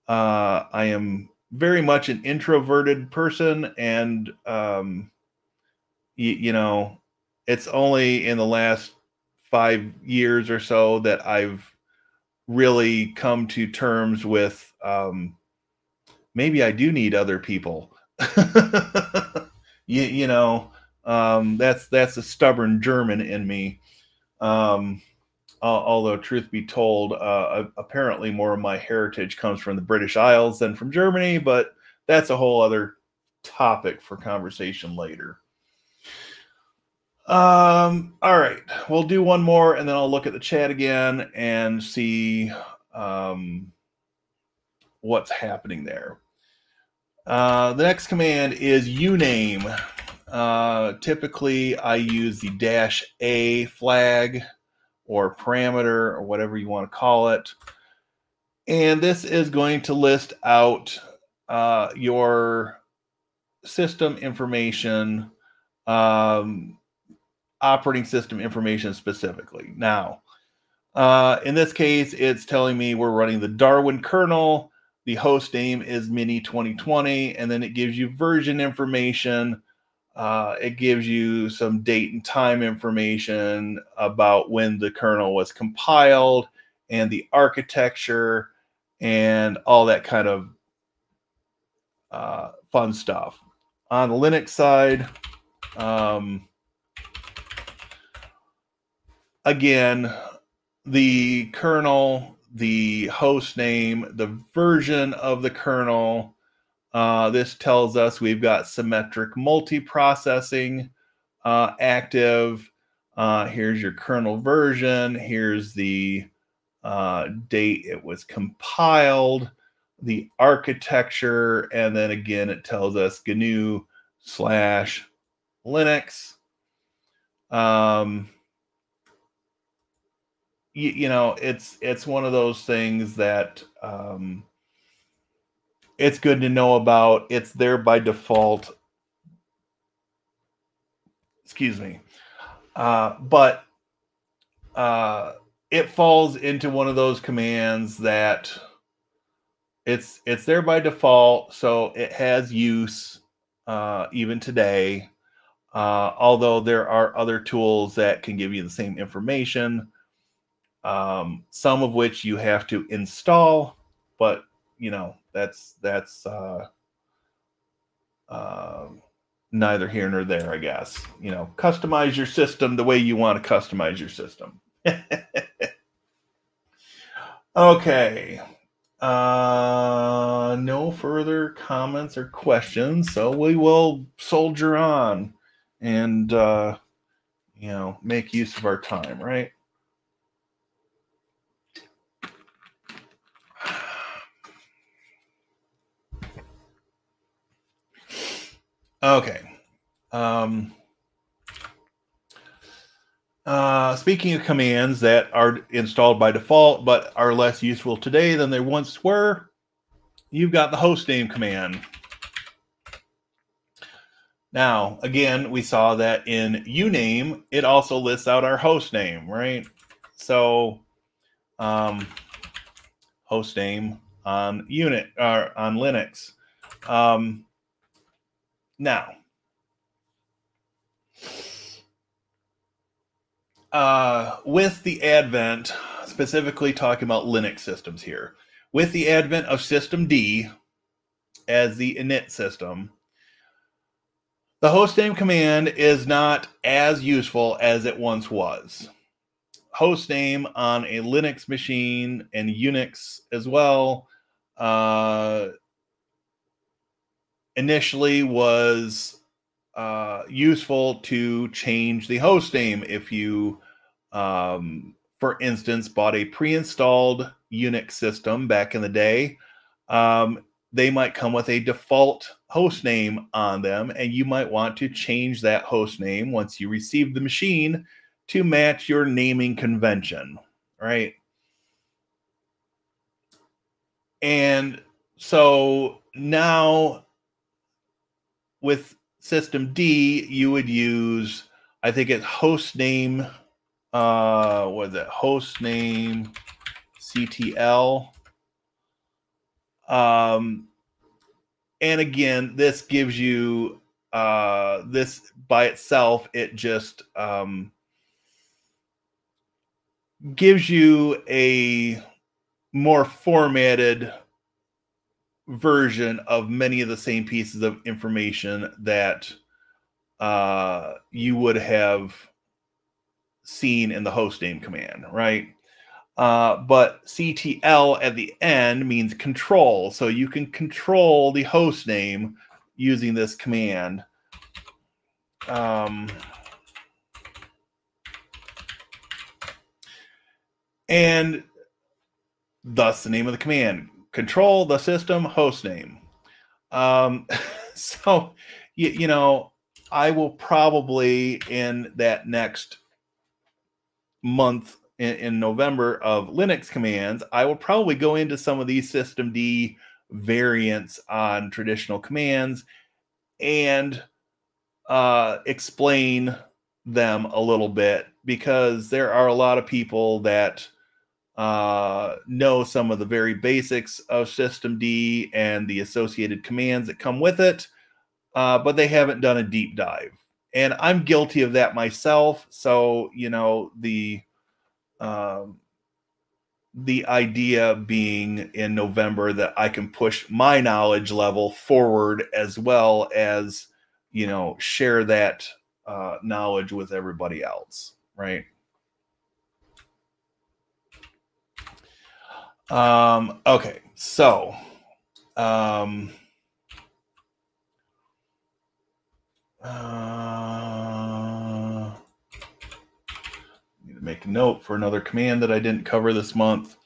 I am very much an introverted person, and you know, it's only in the last 5 years or so that I've really come to terms with, maybe I do need other people. You know, that's a stubborn German in me. Although, truth be told, apparently more of my heritage comes from the British Isles than from Germany, but that's a whole other topic for conversation later. All right, we'll do one more and then I'll look at the chat again and see what's happening there. The next command is uname. Typically, I use the -a flag or parameter or whatever you want to call it. And this is going to list out your system information, operating system information specifically. Now, in this case, it's telling me we're running the Darwin kernel. The host name is Mini 2020, and then it gives you version information. It gives you some date and time information about when the kernel was compiled and the architecture and all that kind of fun stuff. On the Linux side, again, the kernel, the host name, the version of the kernel. This tells us we've got symmetric multiprocessing active. Here's your kernel version. Here's the date it was compiled, the architecture, and then again it tells us GNU/Linux. You know, it's one of those things that it's good to know about. It's there by default. Excuse me. But it falls into one of those commands that it's there by default, so it has use even today. Although there are other tools that can give you the same information, some of which you have to install, but you know, that's neither here nor there, I guess. You know, customize your system the way you want to customize your system. Okay. No further comments or questions, so we will soldier on and you know, make use of our time, right? Okay. Speaking of commands that are installed by default but are less useful today than they once were, you've got the hostname command. Now, again, we saw that in uname, it also lists out our host name, right? So, host name on on Linux. Now, with the advent, specifically talking about Linux systems here, with the advent of systemd as the init system, the hostname command is not as useful as it once was. hostname on a Linux machine and Unix as well, initially was useful to change the hostname if you, for instance, bought a pre-installed Unix system back in the day. They might come with a default host name on them, and you might want to change that host name once you receive the machine to match your naming convention, right? And so now with system D, you would use, I think it's host name, what is it? Host name CTL. And again, this gives you this by itself, it just gives you a more formatted version of many of the same pieces of information that you would have seen in the hostname command, right? But CTL at the end means control. So you can control the host name using this command. And thus the name of the command, control the system host name. So, you know, I will probably in that next month in November of Linux commands, I will probably go into some of these systemd variants on traditional commands and explain them a little bit, because there are a lot of people that know some of the very basics of systemd and the associated commands that come with it, but they haven't done a deep dive. And I'm guilty of that myself. So, you know, the idea being in November that I can push my knowledge level forward as well as, you know, share that knowledge with everybody else, right? Okay, so need to make a note for another command that I didn't cover this month.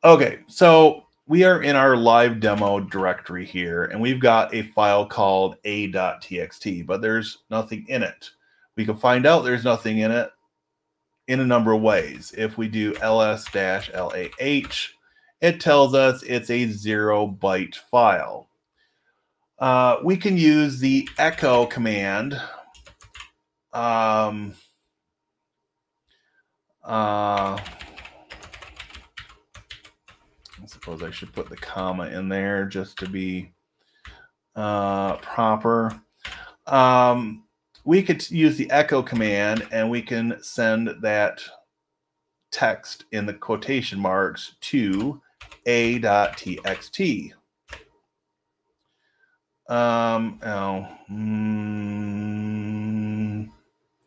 Okay, so we are in our live demo directory here, and we've got a file called a.txt, but there's nothing in it. We can find out there's nothing in it in a number of ways. If we do ls-lah, it tells us it's a 0-byte file. We can use the echo command. I suppose I should put the comma in there just to be proper. We could use the echo command, and we can send that text in the quotation marks to a.txt.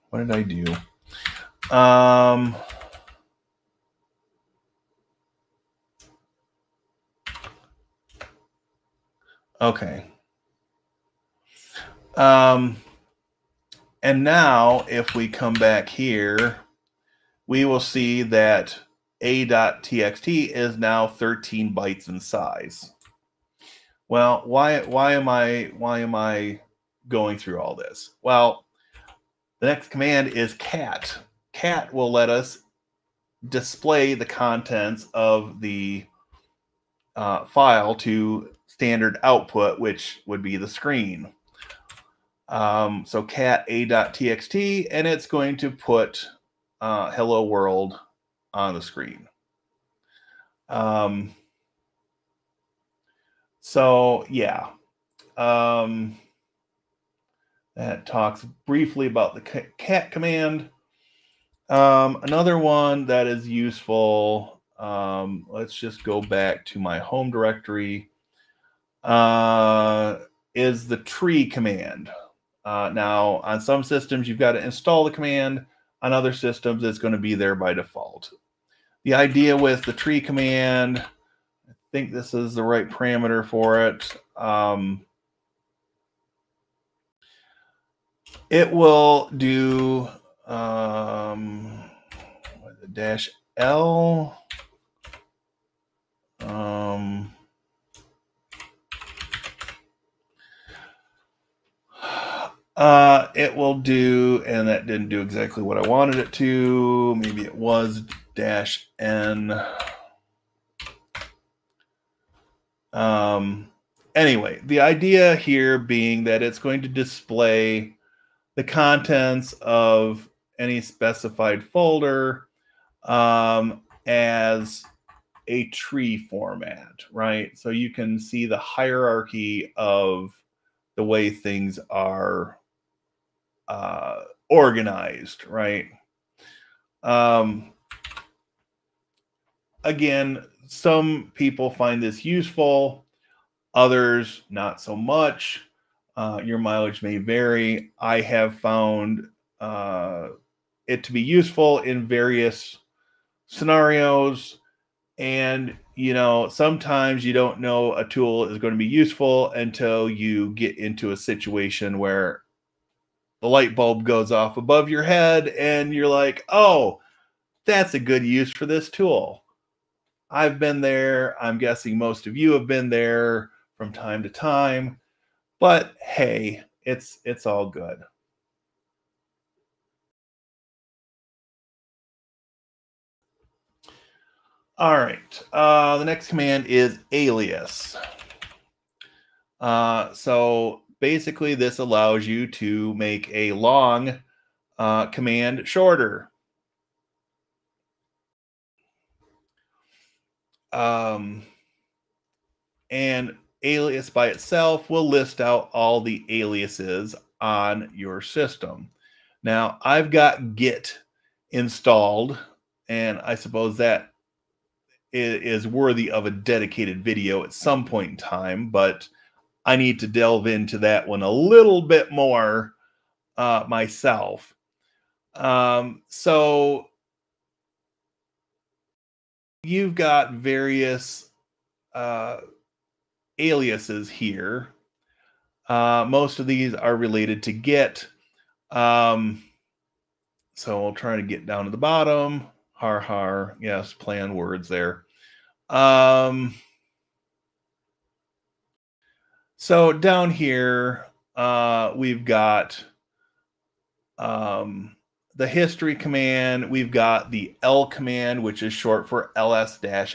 What did I do? Okay. And now if we come back here, we will see that a.txt is now 13 bytes in size. Well, why am I going through all this? Well, the next command is cat. Cat will let us display the contents of the file to standard output, which would be the screen. So cat a.txt, and it's going to put hello world on the screen. So yeah, that talks briefly about the cat command. Another one that is useful, let's just go back to my home directory, is the tree command. Now, on some systems, you've got to install the command. On other systems, it's going to be there by default. The idea with the tree command, I think this is the right parameter for it. It will do -L. It will do, and that didn't do exactly what I wanted it to. Maybe it was -N. Anyway, the idea here being that it's going to display the contents of any specified folder as a tree format, right? So you can see the hierarchy of the way things are organized, right? Again, some people find this useful, others not so much. Your mileage may vary. I have found it to be useful in various scenarios. And, you know, sometimes you don't know a tool is going to be useful until you get into a situation where the light bulb goes off above your head and you're like, oh, that's a good use for this tool. I've been there. I'm guessing most of you have been there from time to time. But hey, it's all good. All right. The next command is alias. So basically, this allows you to make a long command shorter. And alias by itself will list out all the aliases on your system. Now, I've got Git installed, and I suppose that is worthy of a dedicated video at some point in time, but I need to delve into that one a little bit more myself. So you've got various aliases here. Most of these are related to Git. So we'll try to get down to the bottom. Har har. Yes, play on words there. So down here, we've got the history command. We've got the L command, which is short for ls-lah.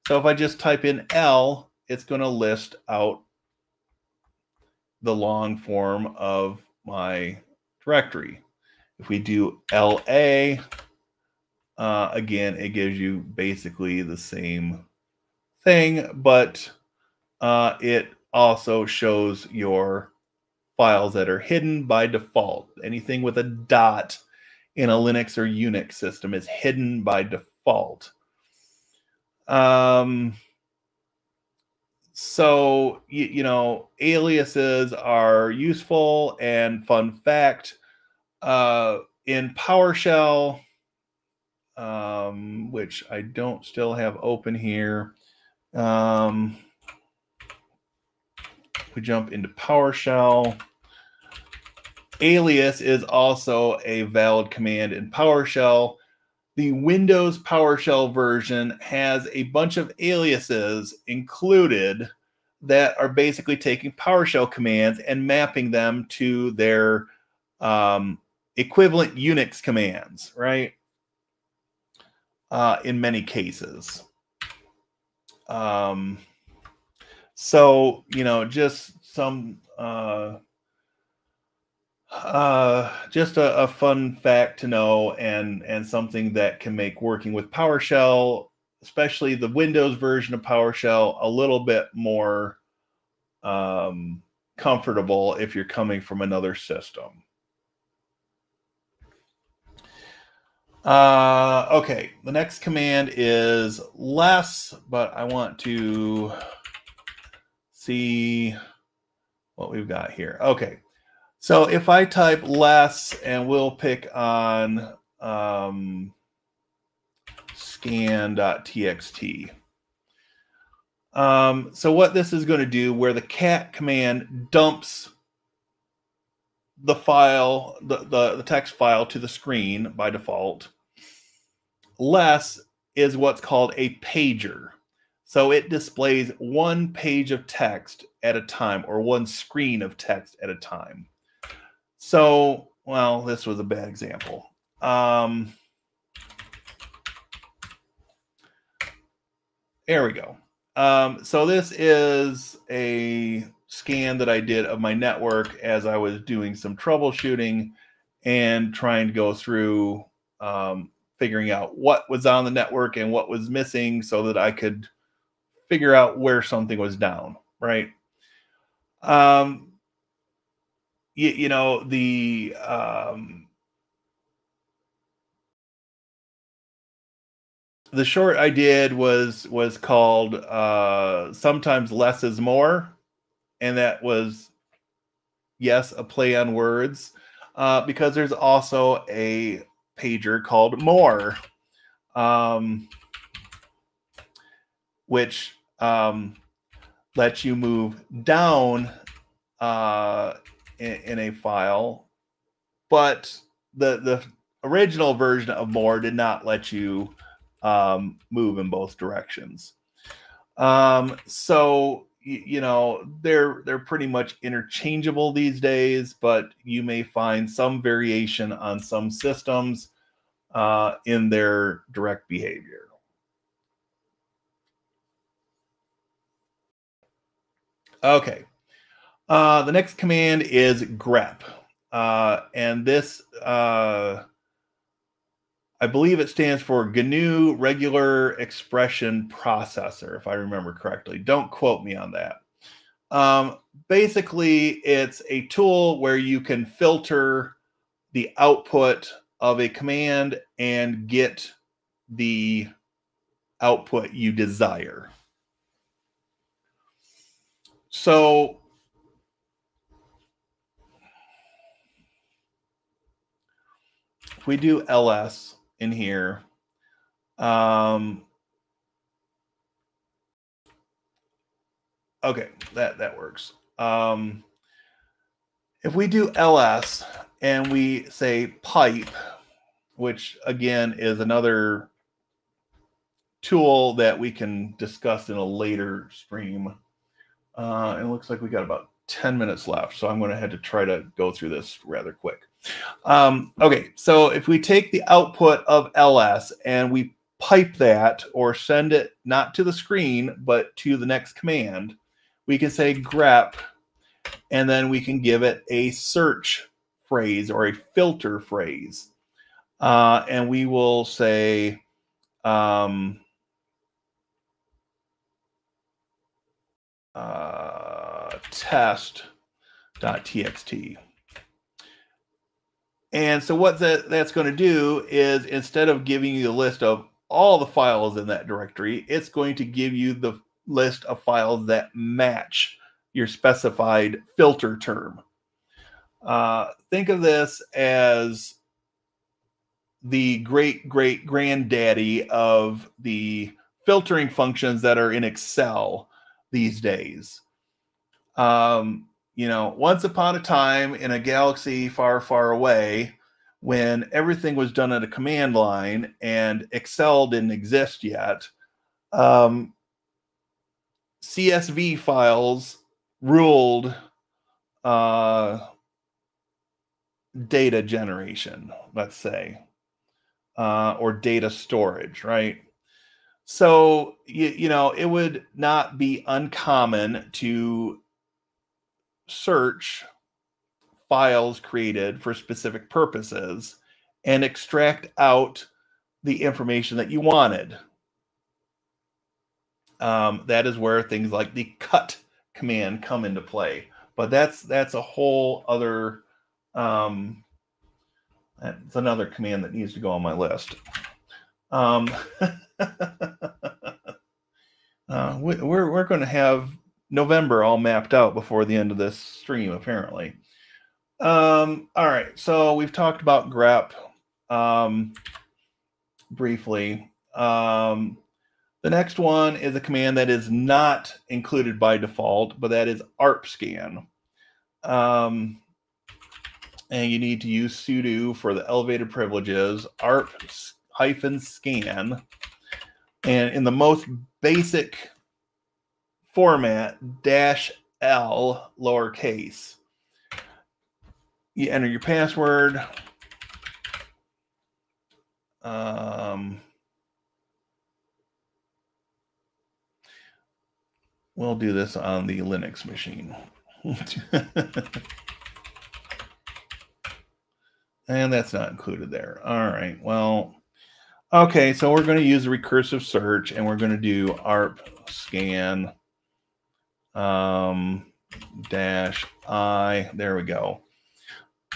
So if I just type in L, it's going to list out the long form of my directory. If we do LA, again, it gives you basically the same thing, but it also shows your files that are hidden by default. Anything with a dot in a Linux or Unix system is hidden by default. So, you know, aliases are useful, and fun fact, in PowerShell, which I don't still have open here, we jump into PowerShell. Alias is also a valid command in PowerShell. The Windows PowerShell version has a bunch of aliases included that are basically taking PowerShell commands and mapping them to their equivalent Unix commands, right? In many cases. So, you know, just some just a fun fact to know, and something that can make working with PowerShell, especially the Windows version of PowerShell, a little bit more comfortable if you're coming from another system. Okay, the next command is less, but I want to see what we've got here. Okay. So if I type less, and we'll pick on scan.txt. So what this is going to do, where the cat command dumps the file, the text file to the screen by default, less is what's called a pager. So it displays one page of text at a time, or one screen of text at a time. So, well, this was a bad example. There we go. So this is a scan that I did of my network as I was doing some troubleshooting and trying to go through figuring out what was on the network and what was missing so that I could figure out where something was down, right? You know, the short I did was called sometimes less is more, and that was, yes, a play on words, because there's also a pager called more, which lets you move down in a file, but the original version of more did not let you move in both directions. So you know, they're pretty much interchangeable these days, but you may find some variation on some systems in their direct behavior. Okay. The next command is grep. And this, I believe it stands for GNU Regular Expression Processor, if I remember correctly. Don't quote me on that. Basically, it's a tool where you can filter the output of a command and get the output you desire. So if we do ls in here, okay, that works. If we do ls and we say pipe, which again is another tool that we can discuss in a later stream. It looks like we got about 10 minutes left, so I'm going to have to try to go through this rather quick. Okay, so if we take the output of ls and we pipe that, or send it not to the screen, but to the next command, we can say grep, and then we can give it a search phrase or a filter phrase. And we will say, test.txt. And so what that's going to do is, instead of giving you a list of all the files in that directory, it's going to give you the list of files that match your specified filter term. Think of this as the great granddaddy of the filtering functions that are in Excel these days. You know, once upon a time in a galaxy far, far away, when everything was done at a command line and Excel didn't exist yet, CSV files ruled data generation, let's say, or data storage, right? So, you know, it would not be uncommon to search files created for specific purposes and extract out the information that you wanted. That is where things like the cut command come into play. But that's a whole other, that's another command that needs to go on my list. We're going to have November all mapped out before the end of this stream, apparently. All right, so we've talked about grep briefly. The next one is a command that is not included by default, but that is arp-scan. And you need to use sudo for the elevated privileges, arp-scan. And in the most basic format, -L lowercase. You enter your password. We'll do this on the Linux machine. And that's not included there. All right, well, okay, so we're going to use a recursive search, and we're going to do arp-scan -I. There we go.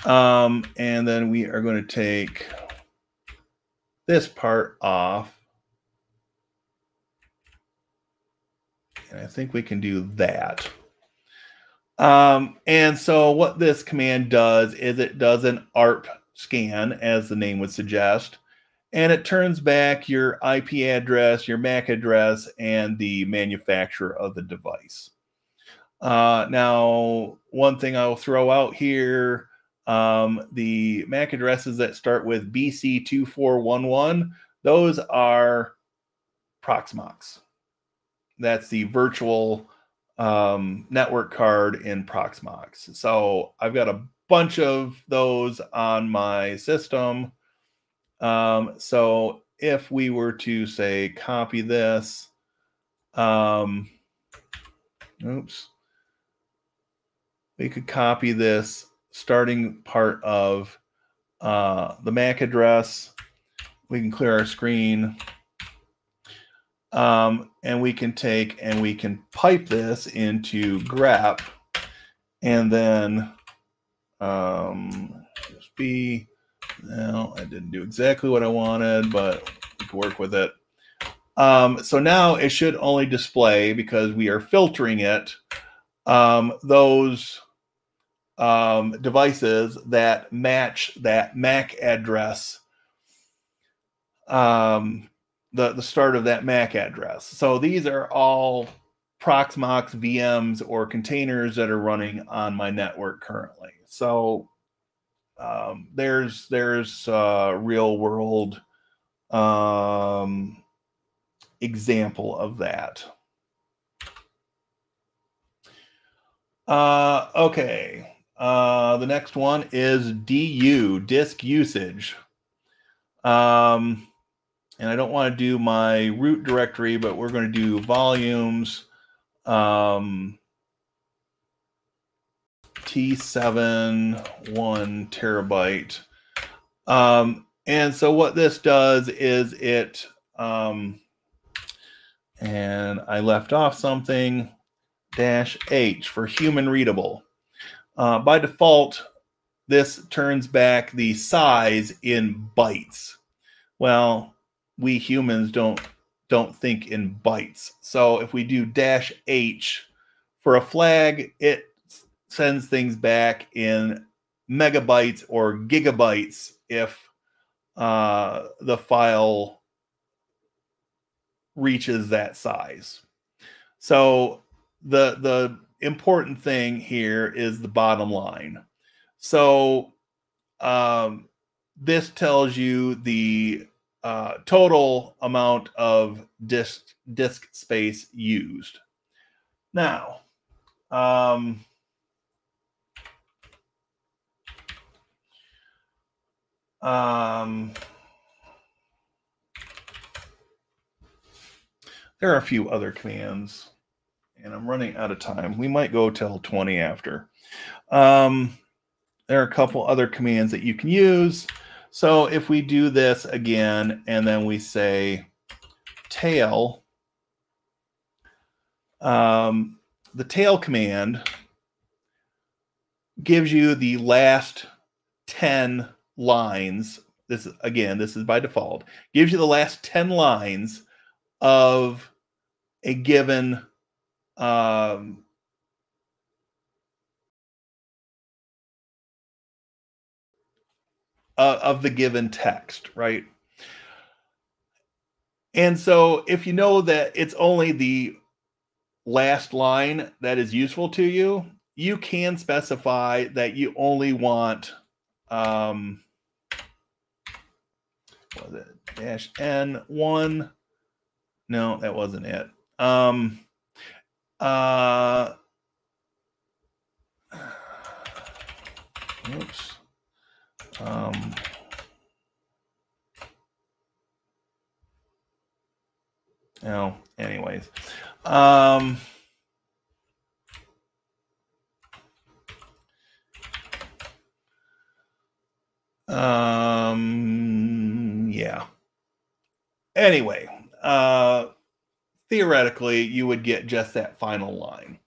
And then we are going to take this part off. And I think we can do that. And so what this command does is it does an arp-scan, as the name would suggest, and it turns back your IP address, your MAC address, and the manufacturer of the device. Now, one thing I'll throw out here, the MAC addresses that start with BC2411, those are Proxmox. That's the virtual network card in Proxmox. So I've got a bunch of those on my system. So if we were to say copy this, we could copy this starting part of the MAC address. We can clear our screen. And we can take and we can pipe this into grep, and then just be, well, I didn't do exactly what I wanted, but we can work with it. So now it should only display, because we are filtering it, those devices that match that MAC address, the start of that MAC address. So these are all Proxmox VMs or containers that are running on my network currently. So there's real world example of that. Okay. The next one is DU, disk usage. And I don't want to do my root directory, but we're going to do volumes T7 1 terabyte. And so what this does is it, and I left off something, -H for human readable. By default, this turns back the size in bytes. Well, we humans don't think in bytes. So if we do -H for a flag, it sends things back in megabytes or gigabytes if the file reaches that size. So the important thing here is the bottom line. So this tells you the total amount of disk space used. Now, there are a few other commands, and I'm running out of time. We might go till 20 after. There are a couple other commands that you can use. So if we do this again, and then we say tail, the tail command gives you the last 10 lines. This is by default. Gives you the last 10 lines of a given of the given text, right? And so if you know that it's only the last line that is useful to you, you can specify that you only want was it -n1? No, that wasn't it. Oops. Oh, anyways. Yeah. Anyway, theoretically, you would get just that final line.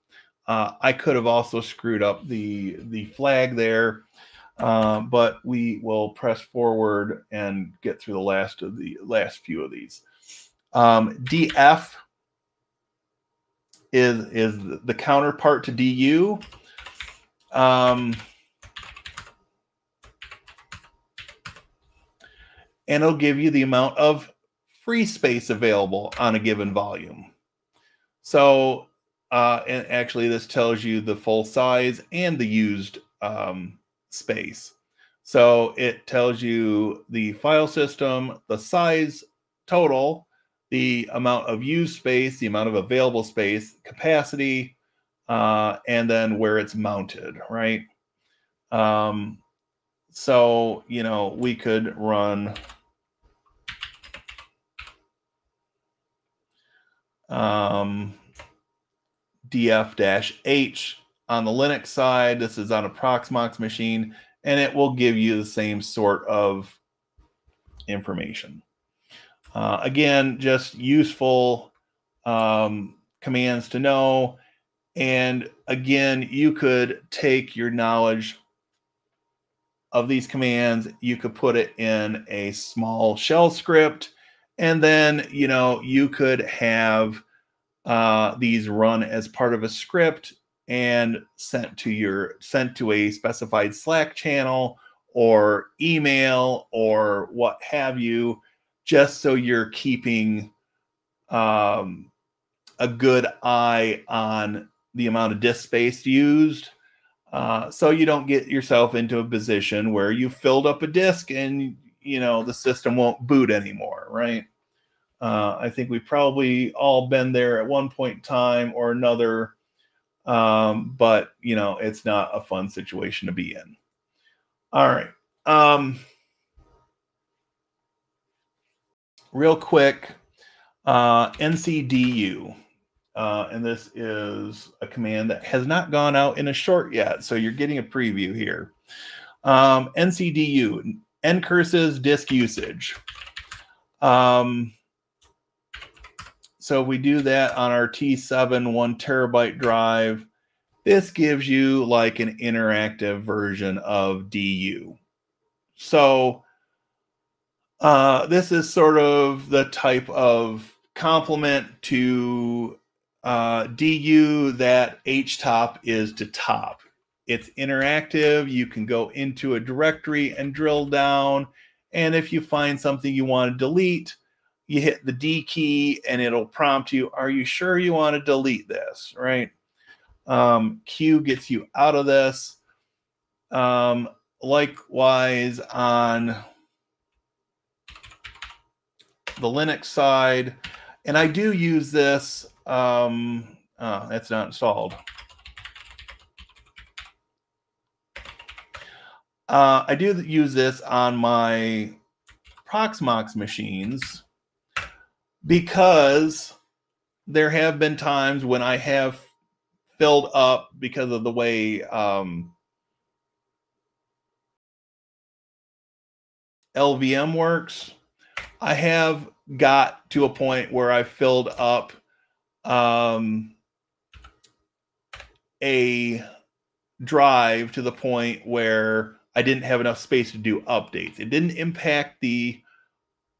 I could have also screwed up the flag there, but we will press forward and get through the last few of these. df is the counterpart to du. And it'll give you the amount of free space available on a given volume. So, and actually this tells you the full size and the used space. So it tells you the file system, the size total, the amount of used space, the amount of available space, capacity, and then where it's mounted, right? So, you know, we could run df-h on the Linux side. This is on a Proxmox machine, and it will give you the same sort of information. Again, just useful commands to know. And again, you could take your knowledge of these commands, you could put it in a small shell script, and then, you know, you could have these run as part of a script and sent to a specified Slack channel or email or what have you, just so you're keeping a good eye on the amount of disk space used, so you don't get yourself into a position where you filled up a disk and, you know, the system won't boot anymore, right? I think we've probably all been there at one point in time or another, but, you know, it's not a fun situation to be in. All right. Real quick, ncdu. And this is a command that has not gone out in a short yet, so you're getting a preview here. ncdu, ncurses disk usage. So if we do that on our T7 1 terabyte drive, this gives you like an interactive version of du. So this is sort of the type of complement to du that htop is to top. It's interactive. You can go into a directory and drill down. And if you find something you want to delete, you hit the D key and it'll prompt you, are you sure you want to delete this, right? Q gets you out of this. Likewise, on the Linux side, and I do use this, that's not installed. I do use this on my Proxmox machines because there have been times when I have filled up because of the way LVM works. I have got to a point where I filled up a drive to the point where I didn't have enough space to do updates. It didn't impact the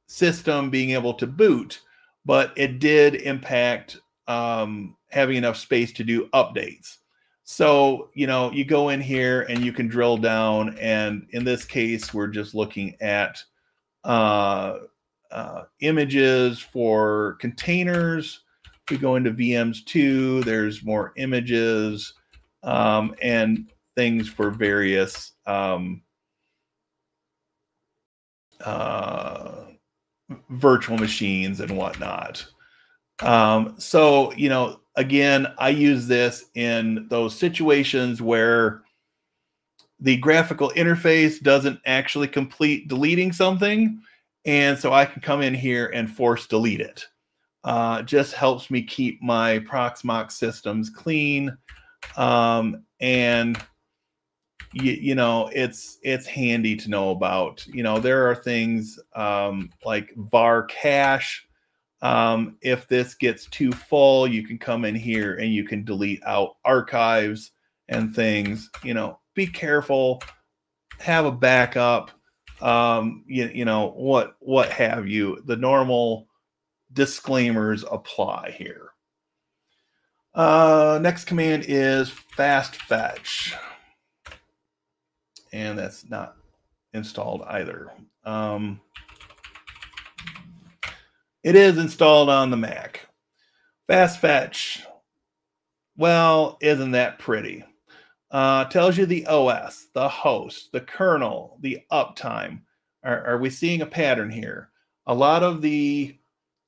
system being able to boot, but it did impact having enough space to do updates. So, you go in here and you can drill down. And in this case, we're just looking at images for containers. If we go into VMs 2, there's more images and things for various virtual machines and whatnot. So, again, I use this in those situations where the graphical interface doesn't actually complete deleting something. And so I can come in here and force delete it. Just helps me keep my Proxmox systems clean. And it's handy to know about. There are things like var cache. If this gets too full, you can come in here and you can delete out archives and things. Be careful, have a backup, what have you. The normal disclaimers apply here. Next command is fastfetch, and that's not installed either. It is installed on the Mac. Fastfetch, well, isn't that pretty? Tells you the OS, the host, the kernel, the uptime. Are we seeing a pattern here? A lot of the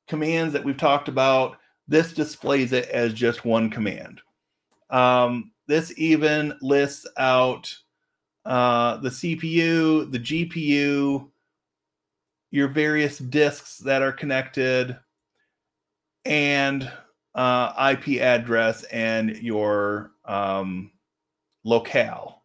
commands that we've talked about, this displays it as just one command. This even lists out the CPU, the GPU, your various disks that are connected, and IP address and your locale.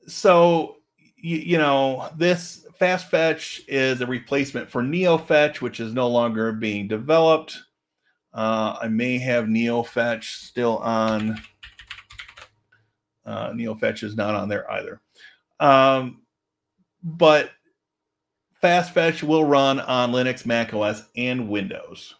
So, this fastfetch is a replacement for neofetch, which is no longer being developed. I may have neofetch still on. Neofetch is not on there either. But fastfetch will run on Linux, Mac OS, and Windows.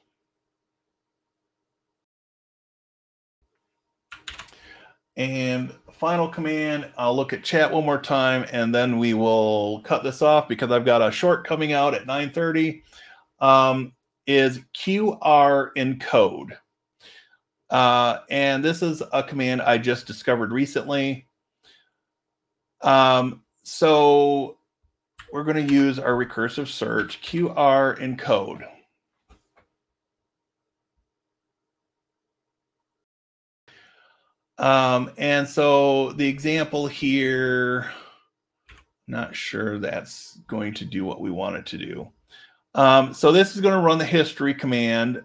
And final command, I'll look at chat one more time, and then we will cut this off because I've got a short coming out at 9:30, is qrencode. And this is a command I just discovered recently. So we're going to use our recursive search, qrencode. And so the example here, not sure that's going to do what we want it to do. So this is going to run the history command.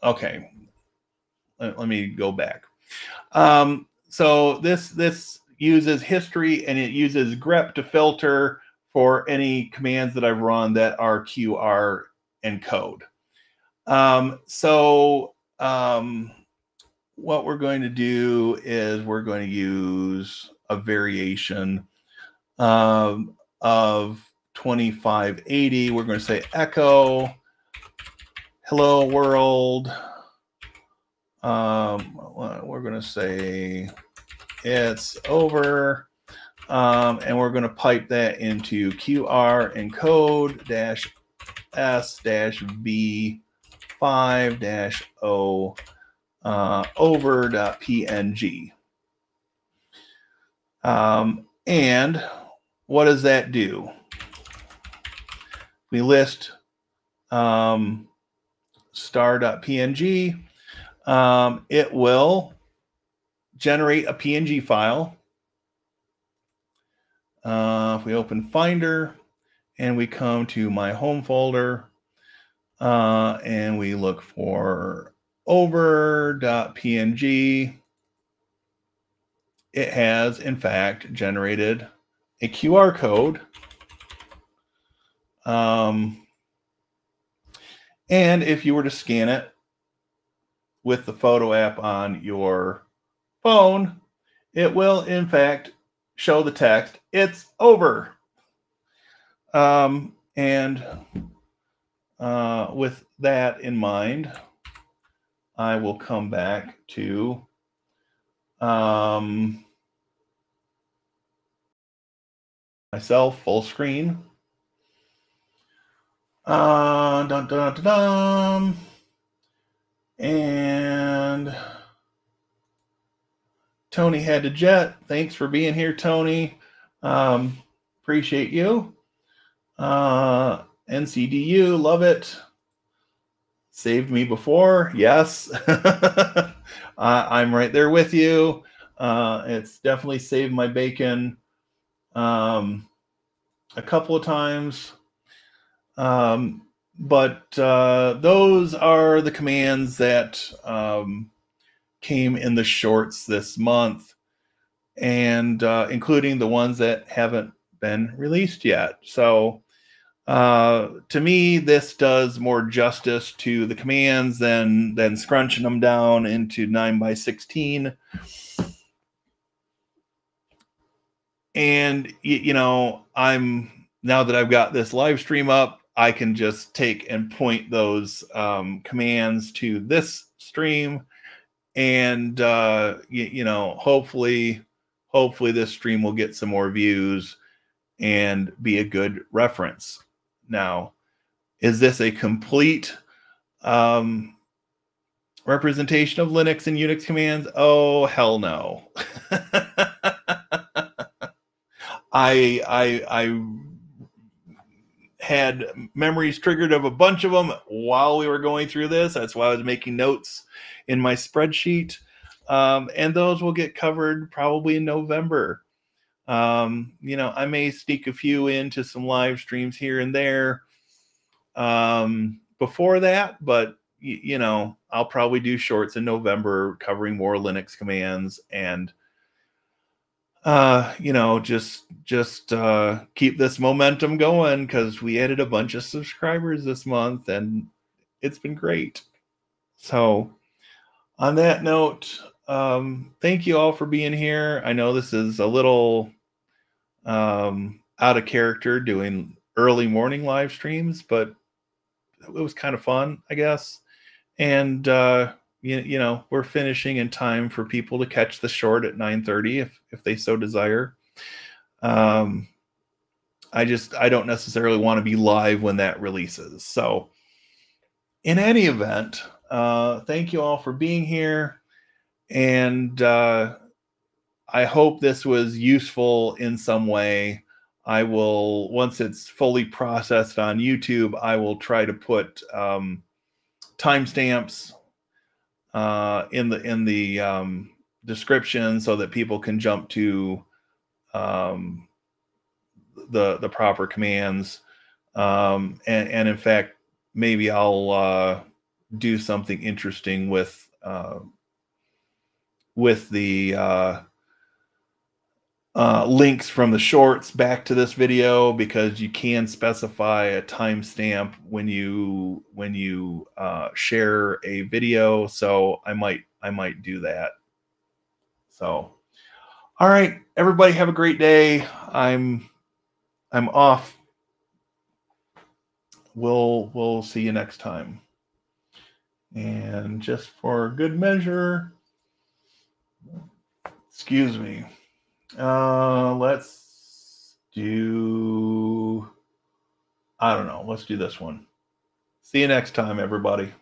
Okay, let me go back. So this uses history, and it uses grep to filter for any commands that I've run that are qrencode. What we're going to do is we're going to use a variation of 2580. We're going to say echo hello world. We're going to say it's over, and we're going to pipe that into qrencode-s-v5-o over.png. And what does that do? We list star.png. It will generate a PNG file. If we open Finder and we come to my home folder and we look for over.png, it has in fact generated a QR code. And if you were to scan it with the photo app on your phone, it will in fact show the text, it's over. And with that in mind, I will come back to myself full screen. Dun, dun, dun, dun. And Tony had to jet. Thanks for being here, Tony. Appreciate you. NCDU, love it. Saved me before, yes. I'm right there with you. It's definitely saved my bacon a couple of times. But those are the commands that came in the shorts this month, and including the ones that haven't been released yet. So to me, this does more justice to the commands than scrunching them down into 9x16. And now that I've got this live stream up, I can just take and point those commands to this stream, and hopefully this stream will get some more views and be a good reference. Now, is this a complete representation of Linux and Unix commands? Oh, hell no. I had memories triggered of a bunch of them while we were going through this. That's why I was making notes in my spreadsheet. And those will get covered probably in November. I may sneak a few into some live streams here and there before that, but I'll probably do shorts in November covering more Linux commands, and just keep this momentum going, because we added a bunch of subscribers this month and it's been great. So on that note, thank you all for being here. I know this is a little out of character doing early morning live streams, but it was kind of fun, I guess. And we're finishing in time for people to catch the short at 9:30 if they so desire. I don't necessarily want to be live when that releases. So in any event, thank you all for being here, and I hope this was useful in some way. I will, once it's fully processed on YouTube, I will try to put timestamps in the description so that people can jump to the proper commands. And in fact, maybe I'll do something interesting with the links from the shorts back to this video, because you can specify a timestamp when you share a video. So I might do that. So, all right, everybody, have a great day. I'm off. We'll see you next time. And just for good measure, excuse me. Let's do, I don't know. Let's do this one. See you next time, everybody.